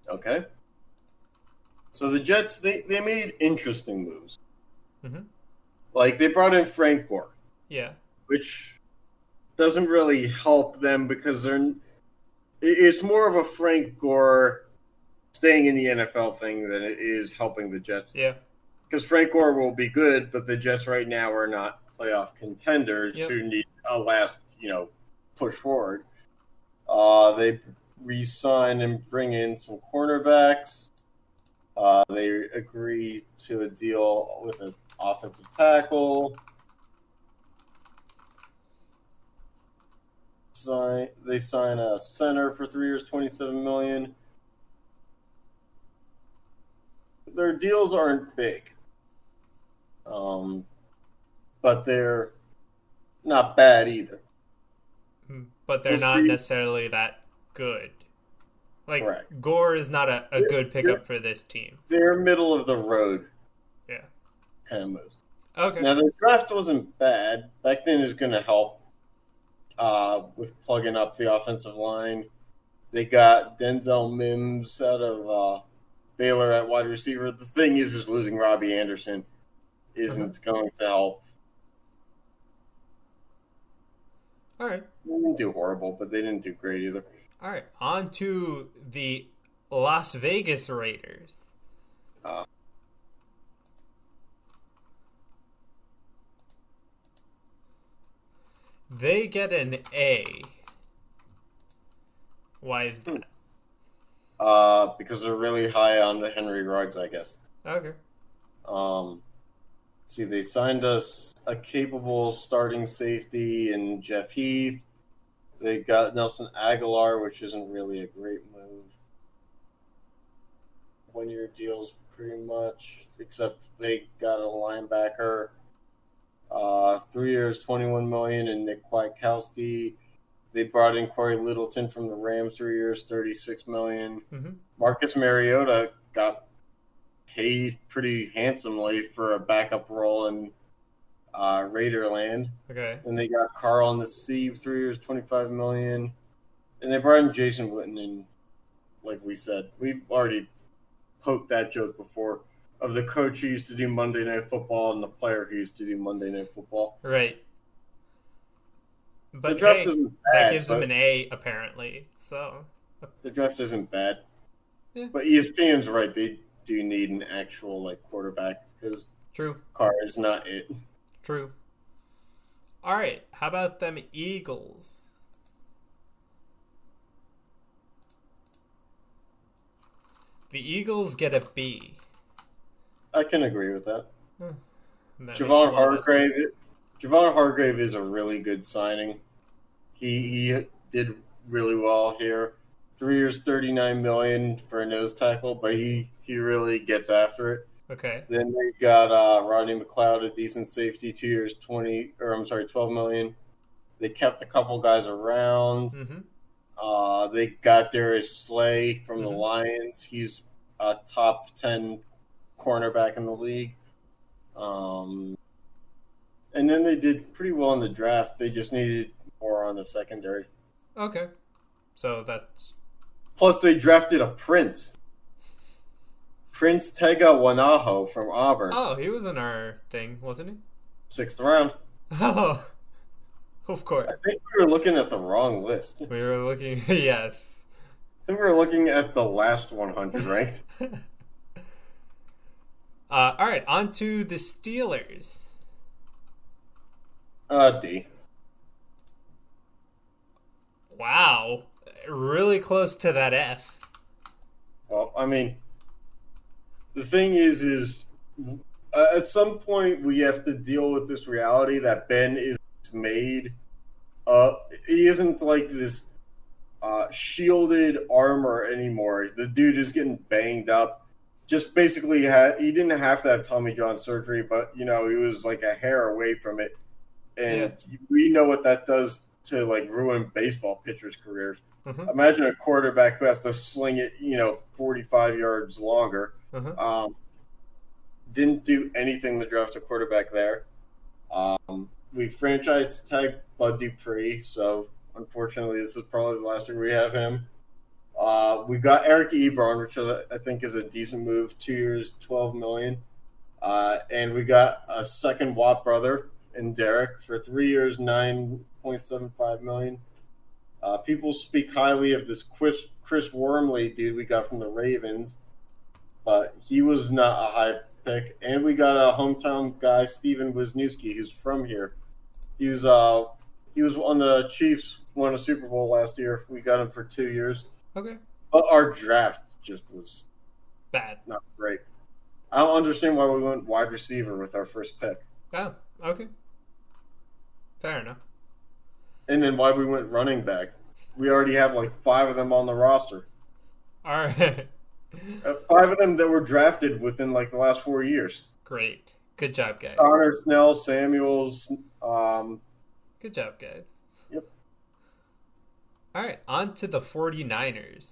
Okay. So the Jets, they made interesting moves. Mm-hmm. Like, they brought in Frank Gore. Yeah. Which doesn't really help them because it's more of a Frank Gore staying in the NFL thing than it is helping the Jets. Yeah. Because Frank Gore will be good, but the Jets right now are not playoff contenders who need a last, push forward. They re-sign and bring in some cornerbacks. They agree to a deal with an offensive tackle. They sign a center for 3 years, $27 million. Their deals aren't big, but they're not bad either. But they're not necessarily that good. Like, correct. Gore is not a good pickup for this team. They're middle of the road. Yeah. Kind of moves. Okay. Now, the draft wasn't bad. Becton is going to help with plugging up the offensive line. They got Denzel Mims out of Baylor at wide receiver. The thing is losing Robbie Anderson isn't going to help. All right. They didn't do horrible, but they didn't do great either. All right. On to the Las Vegas Raiders. They get an A. Why is that? Because they're really high on the Henry Ruggs, I guess. Okay. See, they signed us a capable starting safety in Jeff Heath. They got Nelson Aguilar, which isn't really a great move. 1-year deals, pretty much, except they got a linebacker. 3 years, $21 million, and Nick Kwiatkowski. They brought in Corey Littleton from the Rams, 3 years, $36 million. Mm-hmm. Marcus Mariota got paid pretty handsomely for a backup role in Raiderland. Okay. And they got Carl Nassib, 3 years, $25 million. And they brought in Jason Witten, and like we said, we've already poked that joke before of the coach who used to do Monday Night Football and the player who used to do Monday Night Football. Right. But the draft isn't bad. That gives them an A, apparently. So the draft isn't bad. Yeah. But ESPN's right. They do need an actual quarterback because True. Carr is not it. True. All right. How about them Eagles? The Eagles get a B. I can agree with that. Javon Hargrave is a really good signing. He did really well here. 3 years, $39 million for a nose tackle, but he really gets after it. Okay. Then they got Rodney McLeod, a decent safety, 2 years, $12 million. They kept a couple guys around. Mm-hmm. They got Darius Slay from the Lions. He's a top 10 cornerback in the league. And then they did pretty well in the draft. They just needed more on the secondary. Okay. So that's... Plus, they drafted a Prince Tega Wanaho from Auburn. Oh, he was in our thing, wasn't he? 6th round. Oh, of course. I think we were looking at the wrong list. We were looking... Yes. I think we were looking at the last 100 ranked. All right, on to the Steelers. D. Wow. Really close to that F. Well, I mean, the thing is at some point we have to deal with this reality that Ben is made. He isn't like this shielded armor anymore. The dude is getting banged up. Just basically he didn't have to have Tommy John surgery, but he was like a hair away from it. And we know what that does to ruin baseball pitchers' careers. Mm-hmm. Imagine a quarterback who has to sling it, 45 yards longer. Mm-hmm. Didn't do anything to draft a quarterback there. We franchise tagged Bud Dupree, so unfortunately this is probably the last year we have him. We got Eric Ebron, which I think is a decent move. 2 years, $12 million. And we got a second Watt brother in Derek for 3 years, $9.75 million. People speak highly of this Chris Wormley dude we got from the Ravens, but he was not a high pick. And we got a hometown guy, Steven Wisniewski, who's from here. He was on the Chiefs, won a Super Bowl last year. We got him for 2 years. Okay. But our draft just was Bad. not great. I don't understand why we went wide receiver with our first pick. Oh, okay. Fair enough. And then why we went running back. We already have like 5 of them on the roster. All right. 5 of them that were drafted within like the last 4 years. Great. Good job, guys. Connor, Snell, Samuels. Good job, guys. Yep. All right, on to the 49ers.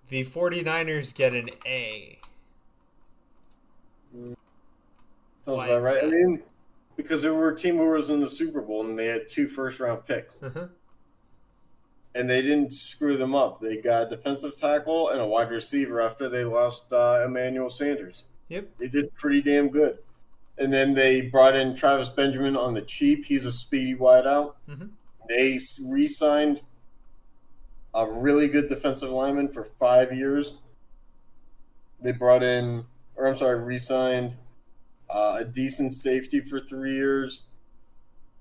The 49ers get an A. Sounds Why about is right. that? I mean, because they were a team who was in the Super Bowl and they had 2 first-round picks. Uh-huh. And they didn't screw them up. They got a defensive tackle and a wide receiver after they lost Emmanuel Sanders. Yep. They did pretty damn good. And then they brought in Travis Benjamin on the cheap. He's a speedy wideout. Mm-hmm. They re-signed a really good defensive lineman for 5 years. They re-signed a decent safety for 3 years.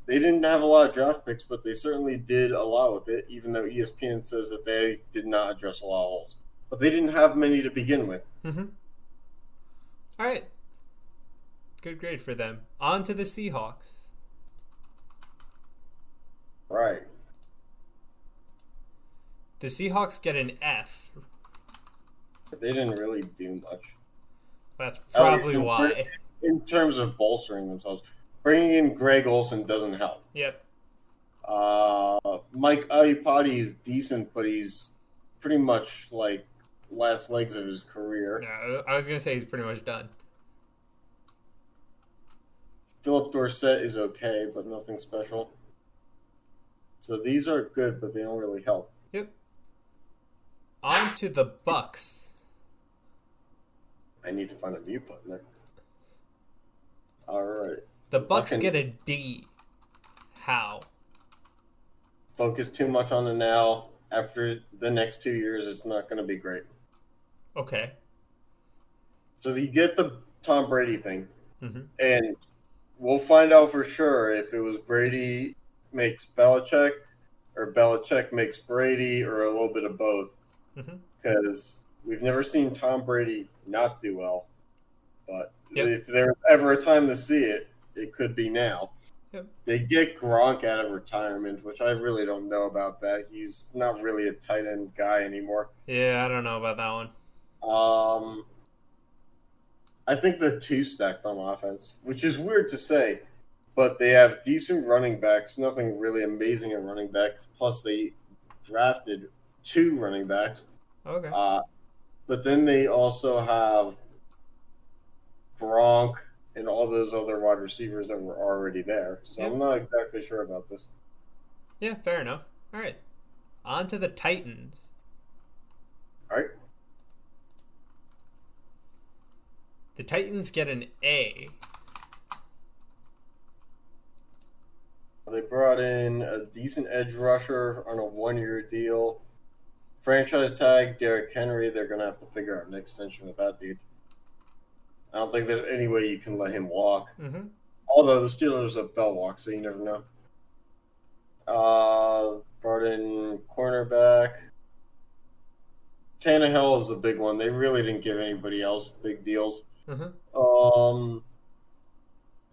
They didn't have a lot of draft picks, but they certainly did a lot with it, even though ESPN says that they did not address a lot of holes. But they didn't have many to begin with. Mm-hmm. All right. Good grade for them. On to the Seahawks. Right. The Seahawks get an F. But they didn't really do much. That's At probably least why. In terms of bolstering themselves. Bringing in Greg Olsen doesn't help. Yep. Mike Iupati is decent, but he's pretty much like last legs of his career. Yeah, I was going to say he's pretty much done. Philip Dorsett is okay, but nothing special. So these are good, but they don't really help. Yep. On to the Bucks. I need to find a mute button there. All right. The Bucks Okay. get a D. How? Focus too much on the now. After the next 2 years, it's not going to be great. Okay. So you get the Tom Brady thing, Mm-hmm. and we'll find out for sure if it was Brady makes Belichick or Belichick makes Brady or a little bit of both. Mm-hmm. Because we've never seen Tom Brady not do well. But Yep. if there's ever a time to see it, it could be now. Yep. They get Gronk out of retirement, which I really don't know about that. He's not really a tight end guy anymore. Yeah, I don't know about that one. I think they're 2 stacked on offense, which is weird to say, but they have decent running backs, nothing really amazing at running back. Plus, they drafted 2 running backs. Okay. But then they also have Gronk and all those other wide receivers that were already there. So Yep. I'm not exactly sure about this. Yeah, fair enough. All right. On to the Titans. All right. The Titans get an A. They brought in a decent edge rusher on a 1-year deal. Franchise tag, Derrick Henry. They're going to have to figure out an extension with that dude. I don't think there's any way you can let him walk. Mm-hmm. Although the Steelers have bell walk, so you never know. Brought in cornerback. Tannehill is the big one. They really didn't give anybody else big deals. Mm-hmm.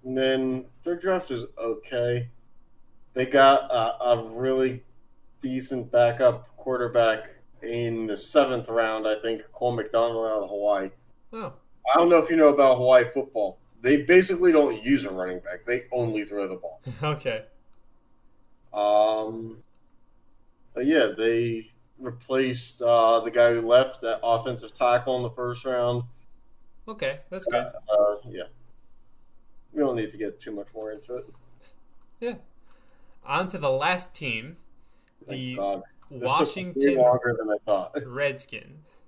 And then their draft is okay. They got a really decent backup quarterback in the 7th round, I think, Cole McDonald out of Hawaii. Oh. I don't know if you know about Hawaii football. They basically don't use a running back. They only throw the ball. Okay. But yeah, they replaced the guy who left at offensive tackle in the 1st round. Okay, that's good. Yeah. We don't need to get too much more into it. Yeah. on to the last team, Thank the God. This took way Washington longer than I thought. Redskins.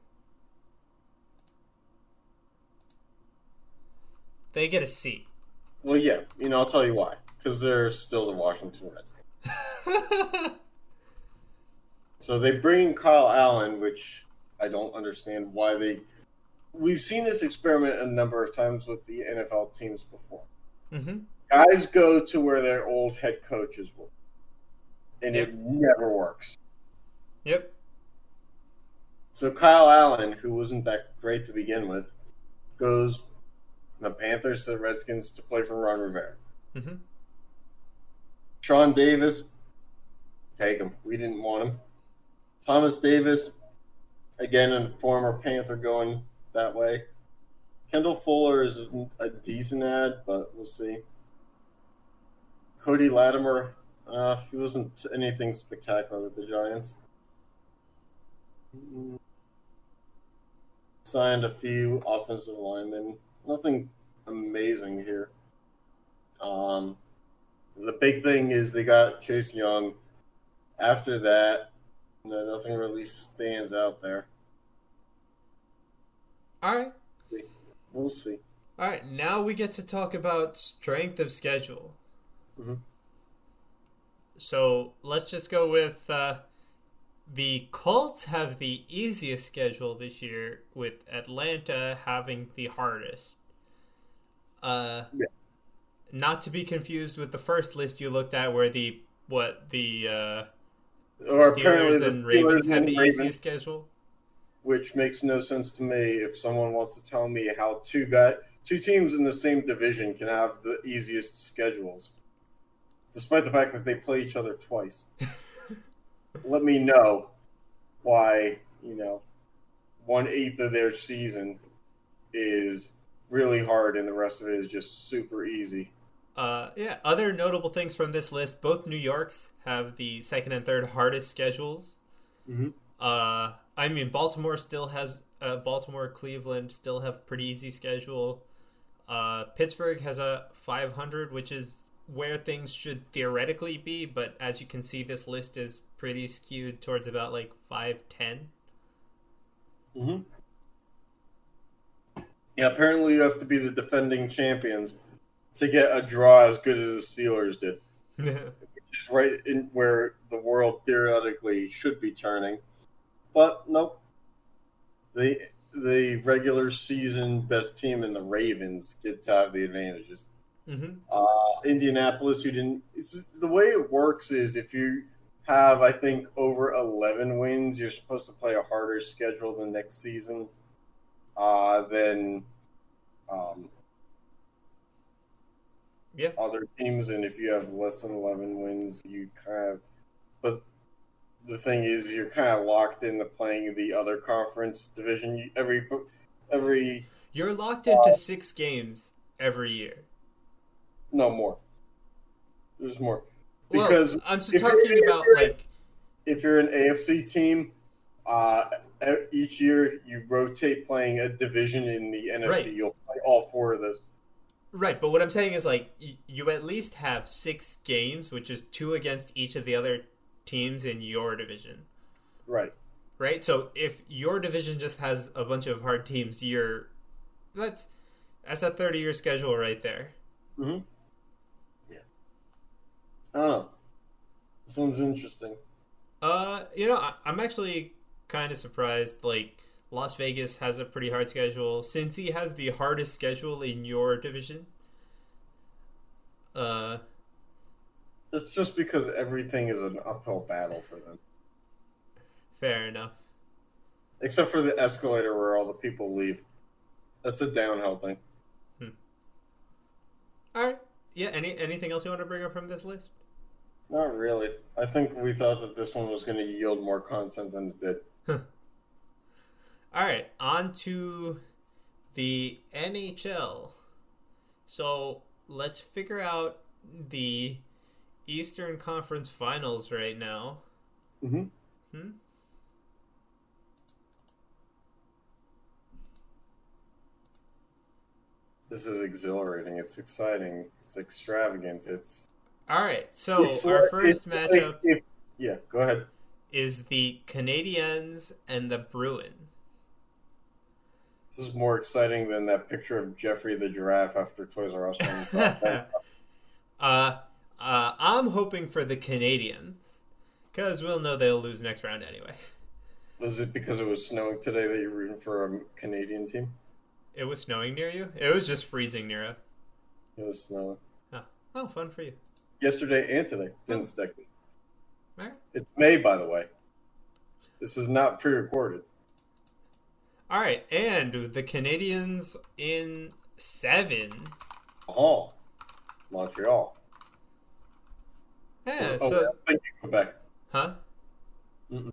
They get a C. Well, yeah, I'll tell you why. Because they're still the Washington Redskins. So they bring Kyle Allen, which I don't understand why they. We've seen this experiment a number of times with the NFL teams before. Mm-hmm. Guys go to where their old head coaches were, and Yep. it never works. Yep. So Kyle Allen, who wasn't that great to begin with, goes from the Panthers to the Redskins to play for Ron Rivera. Mm-hmm. Sean Davis, take him. We didn't want him. Thomas Davis, again, a former Panther going that way. Kendall Fuller is a decent ad, but we'll see. Cody Latimer, he wasn't anything spectacular with the Giants. Signed a few offensive linemen. Nothing amazing here. The big thing is they got Chase Young. After that, nothing really stands out there. All right. We'll see. All right. Now we get to talk about strength of schedule. Mm-hmm. So let's just go with the Colts have the easiest schedule this year, with Atlanta having the hardest. Yeah. Not to be confused with the first list you looked at, where the Or Steelers apparently the and Ravens Steelers had and the Ravens, easiest schedule. which makes no sense to me if someone wants to tell me how two teams in the same division can have the easiest schedules, despite the fact that they play each other twice. Let me know why, 1/8 of their season is really hard and the rest of it is just super easy. Yeah, other notable things from this list, both New Yorks have the second and third hardest schedules. Mm-hmm. Baltimore still has Baltimore, Cleveland still have pretty easy schedule. Pittsburgh has a 500, which is where things should theoretically be, but as you can see, this list is pretty skewed towards about like 510. Mm-hmm. Yeah, apparently you have to be the defending champions to get a draw as good as the Steelers did. Which is right in where the world theoretically should be turning. But nope. The regular season best team in the Ravens get to have the advantages. Mm-hmm. Indianapolis, the way it works is if you have, I think, over 11 wins, you're supposed to play a harder schedule the next season than other teams. And if you have less than 11 wins, you kind of. But the thing is, you're kind of locked into playing the other conference division. You're locked into 6 games every year. No more. There's more. Because I'm just talking about if you're an AFC team, each year you rotate playing a division in the NFC. Right. You'll play all 4 of those. Right, but what I'm saying is you at least have 6 games, which is 2 against each of the other teams in your division. Right. Right? So if your division just has a bunch of hard teams, that's a 30-year schedule right there. Mm-hmm. Yeah. I don't know. This one's interesting. I'm actually kind of surprised. Las Vegas has a pretty hard schedule. Cincy has the hardest schedule in your division. It's just because everything is an uphill battle for them. Fair enough. Except for the escalator where all the people leave. That's a downhill thing. All right. Yeah, anything else you want to bring up from this list? Not really. I think we thought that this one was going to yield more content than it did. All right, on to the NHL. So let's figure out the Eastern Conference Finals right now. Mm-hmm. This is exhilarating. It's exciting. It's extravagant. It's All right, so our first matchup yeah, go ahead. is the Canadiens and the Bruins. This is more exciting than that picture of Jeffrey the giraffe after Toys R Us won the top 10. I'm hoping for the Canadiens because we'll know they'll lose next round anyway. Was it because it was snowing today that you're rooting for a Canadian team? It was snowing near you? It was just freezing near us. It was snowing. Oh, fun for you. Yesterday and today. Didn't stick. All right. It's May, by the way. This is not pre-recorded. All right, and the Canadiens in 7. Oh, Montreal. Yeah, so thank you, Quebec. Huh? Mm-mm.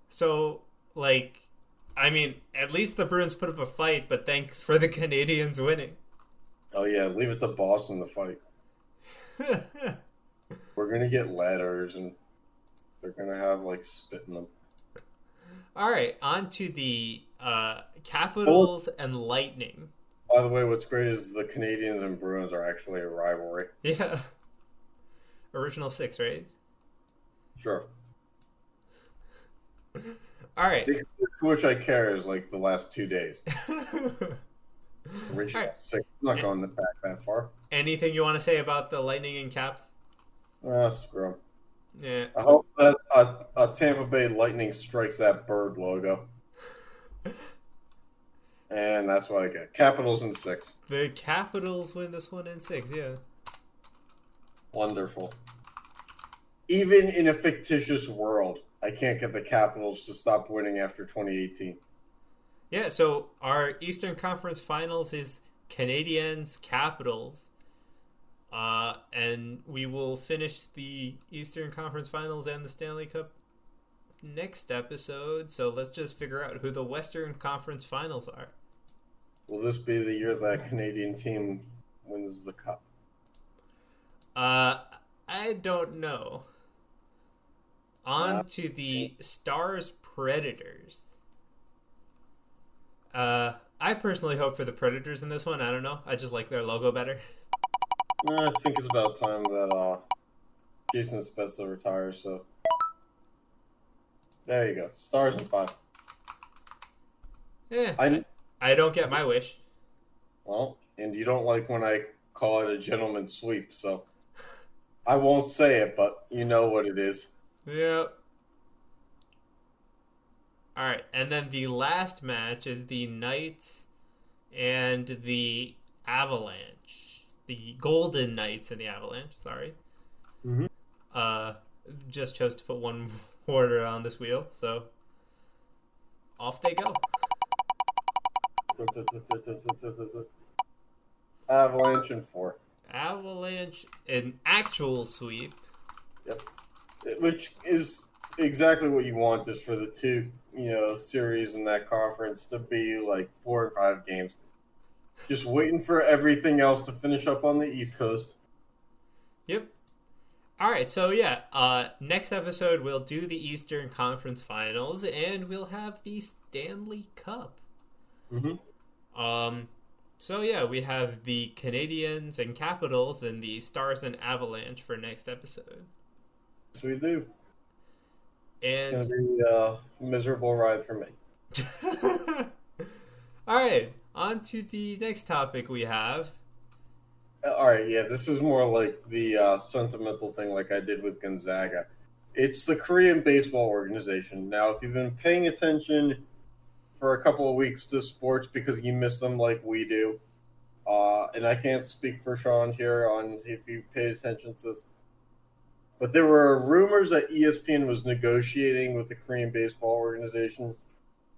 So, like, I mean, at least the Bruins put up a fight, but thanks for the Canadiens winning. Oh yeah, leave it to Boston to fight. We're gonna get letters, and they're gonna have like spit in them. All right, on to the Capitals and Lightning. By the way, what's great is the Canadiens and Bruins are actually a rivalry. Yeah. Original 6, right? Sure. All right. To which I care is like the last 2 days. Original 6. I'm not going back that far. Anything you want to say about the Lightning and Caps? Screw 'em. Yeah. I hope that a Tampa Bay Lightning strikes that bird logo. And that's what I get. Capitals in 6. The Capitals win this one in 6, yeah. Wonderful. Even in a fictitious world, I can't get the Capitals to stop winning after 2018. Yeah, so our Eastern Conference Finals is Canadiens Capitals. And we will finish the Eastern Conference Finals and the Stanley Cup next episode. So let's just figure out who the Western Conference Finals are. Will this be the year that Canadian team wins the cup? I don't know. On to the Stars Predators. I personally hope for the Predators in this one. I don't know. I just like their logo better. I think it's about time that Jason Spezza retires. So there you go. Stars in 5. Yeah, I don't get my wish. Well, and you don't like when I call it a gentleman's sweep, so I won't say it, but you know what it is. Yep. All right, and then the last match is the Knights and the Avalanche. The Golden Knights and the Avalanche, sorry. Mm-hmm. Just chose to put one order on this wheel, so off they go. Avalanche in 4. Avalanche, an actual sweep. Yep. Which is exactly what you want, is for the two, series in that conference to be like 4 or 5 games. Just waiting for everything else to finish up on the East Coast. Yep. All right, so yeah, next episode we'll do the Eastern Conference Finals, and we'll have the Stanley Cup. Mm-hmm. So yeah, we have the Canadiens and Capitals and the Stars and Avalanche for next episode. Yes, we do. And it's going to be a miserable ride for me. All right, on to the next topic we have. All right, yeah, this is more like the sentimental thing like I did with Gonzaga. It's the Korean Baseball Organization. Now, if you've been paying attention for a couple of weeks to sports because you miss them like we do, and I can't speak for Sean here on if you paid attention to this, but there were rumors that ESPN was negotiating with the Korean Baseball Organization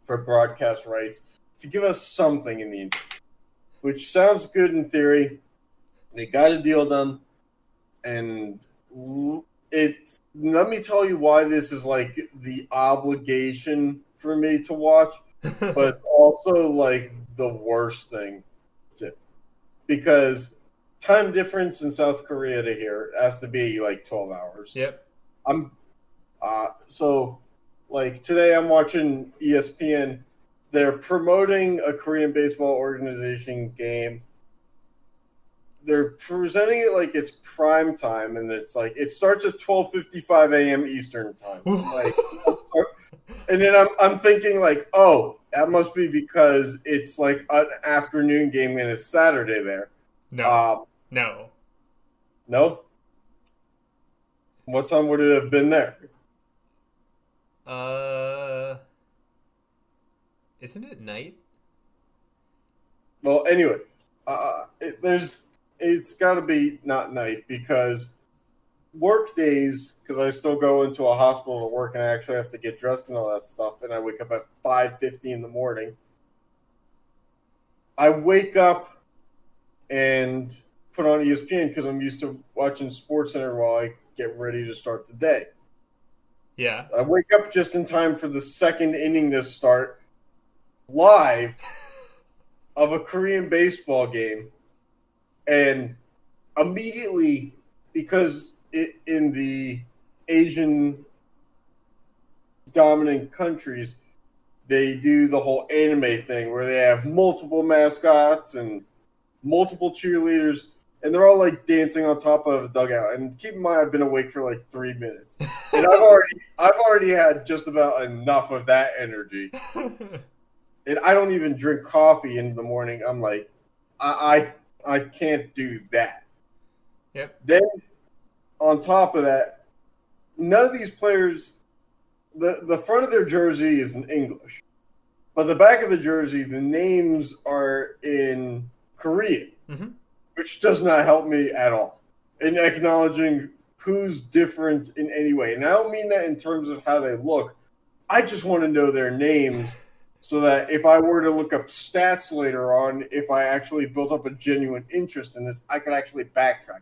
for broadcast rights to give us something in the interim, which sounds good in theory. They got a deal done, and let me tell you why this is like the obligation for me to watch, but it's also like the worst thing to, because time difference in South Korea to here has to be like 12 hours. Yep. So like today I'm watching ESPN. They're promoting a Korean Baseball Organization game they're presenting it like it's prime time, and it's like it starts at 12:55 a.m. Eastern time. Like, and then I'm thinking like, oh, that must be because it's like an afternoon game and it's Saturday there. No. No. What time would it have been there? Isn't it night? Well, anyway, it's got to be not night because work days, because I still go into a hospital to work and I actually have to get dressed and all that stuff, and I wake up at 5:50 in the morning. I wake up and put on ESPN because I'm used to watching SportsCenter while I get ready to start the day. Yeah. I wake up just in time for the second inning to start live of a Korean baseball game, and immediately, because in the Asian dominant countries, they do the whole anime thing where they have multiple mascots and multiple cheerleaders, and they're all like dancing on top of a dugout. And keep in mind, I've been awake for like 3 minutes, and I've already had just about enough of that energy. And I don't even drink coffee in the morning. I'm like, I can't do that. Yep. Then on top of that, none of these players, the front of their jersey is in English, but the back of the jersey, the names are in Korean, which does not help me at all in acknowledging who's different in any way. And I don't mean that in terms of how they look. I just want to know their names so that if I were to look up stats later on, if I actually built up a genuine interest in this, I could actually backtrack.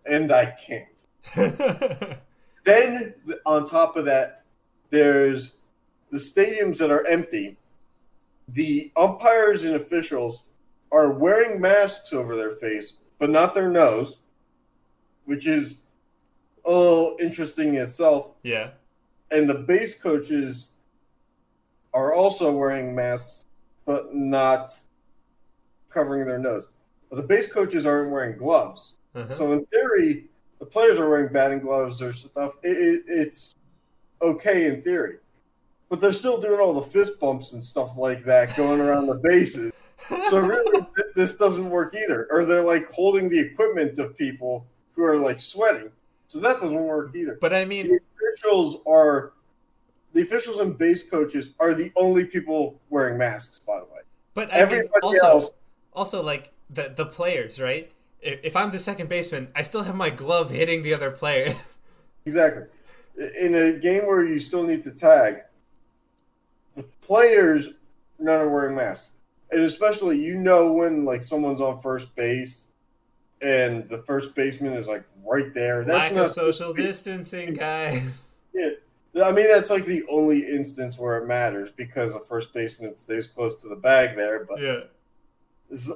And I can't. Then, on top of that, there's the stadiums that are empty. The umpires and officials are wearing masks over their face, but not their nose, which is a little interesting in itself. Yeah. And the base coaches are also wearing masks, but not covering their nose. But the base coaches aren't wearing gloves. So in theory, the players are wearing batting gloves or stuff. It's okay in theory. But they're still doing all the fist bumps and stuff like that going around the bases. So really, this doesn't work either. Or they're like holding the equipment of people who are like sweating. So that doesn't work either. But I mean, the officials and base coaches are the only people wearing masks, by the way. But everybody else, also like the players, right? If I'm the second baseman, I still have my glove hitting the other player. Exactly. In a game where you still need to tag, the players, none are wearing masks. And especially, when like someone's on first base and the first baseman is like right there. That's lack of social distancing, guy. Yeah. I mean, that's like the only instance where it matters because the first baseman stays close to the bag there. But yeah,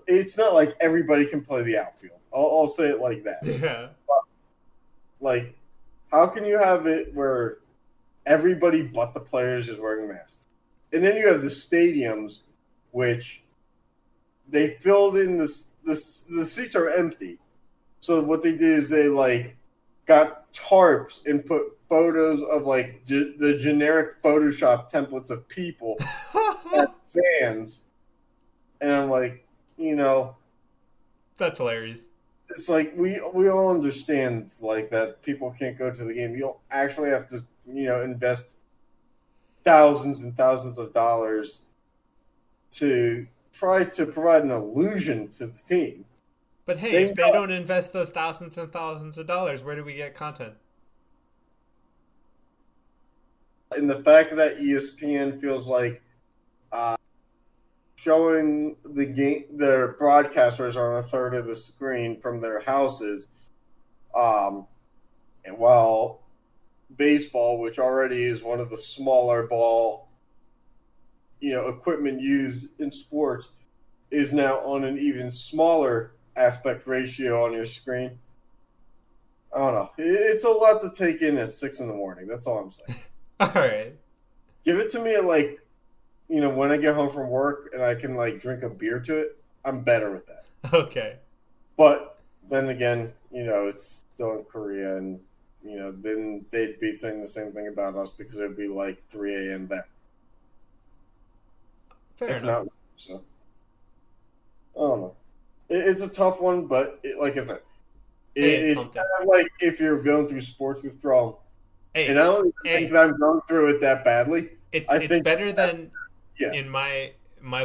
it's not like everybody can play the outfield. I'll say it like that. Yeah. But, like, how can you have it where everybody but the players is wearing masks? And then you have the stadiums, which they filled in the seats are empty. So what they did is they like got tarps and put photos of like the generic Photoshop templates of people as fans. And I'm like, that's hilarious. It's like we all understand like that people can't go to the game. You don't actually have to, invest thousands and thousands of dollars to try to provide an illusion to the team. But hey, if they don't invest those thousands and thousands of dollars, where do we get content? And the fact that ESPN feels like showing the game, their broadcasters are on a third of the screen from their houses, and while baseball, which already is one of the smaller ball, equipment used in sports, is now on an even smaller aspect ratio on your screen. I don't know. It's a lot to take in at 6 a.m. That's all I'm saying. All right. Give it to me at like, when I get home from work and I can like drink a beer to it. I'm better with that. Okay. But then again, it's still in Korea, and then they'd be saying the same thing about us because it'd be like 3 a.m. there. Fair If enough. not, so I don't know. It's a tough one, but like I said, Hey, it's kind of like if you're going through sports withdrawal. Hey, And I don't even think that I'm going through it that badly. It's better than yeah. in my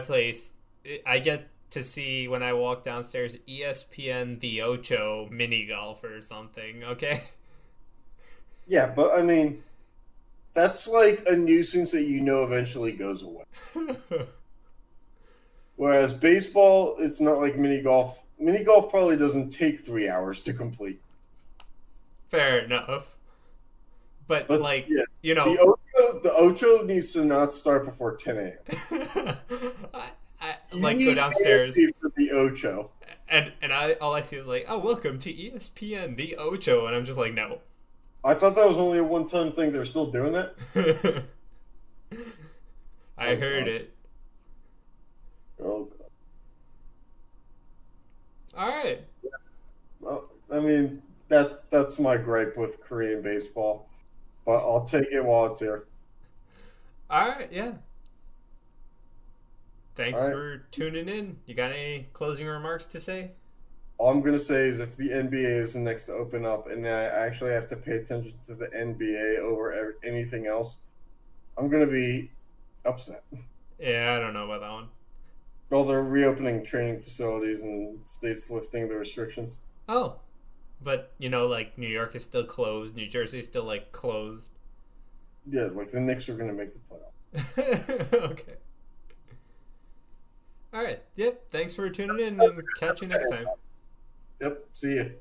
place. I get to see when I walk downstairs ESPN The Ocho mini golf or something. Okay. Yeah, but I mean, that's like a nuisance that eventually goes away. Whereas baseball, it's not like mini golf. Mini golf probably doesn't take 3 hours to complete. Fair enough. But like, yeah, you know, the Ocho needs to not start before 10 a.m. I like go downstairs for the Ocho, and all I see is like, oh, welcome to ESPN The Ocho, and I'm just like, no. I thought that was only a one-time thing. They're still doing that. I heard it. Oh God. All right. Yeah. Well, I mean that's my gripe with Korean baseball, but I'll take it while it's here. All right. Yeah. Thanks All right. for tuning in. You got any closing remarks to say? All I'm going to say is if the NBA is the next to open up and I actually have to pay attention to the NBA over anything else, I'm going to be upset. Yeah, I don't know about that one. Well, they're reopening training facilities and states lifting the restrictions. Oh, but like New York is still closed. New Jersey is still like closed. Yeah, like the Knicks are going to make the playoff. Okay. All right. Yep. Thanks for tuning in and catch you next time. Yep. See you.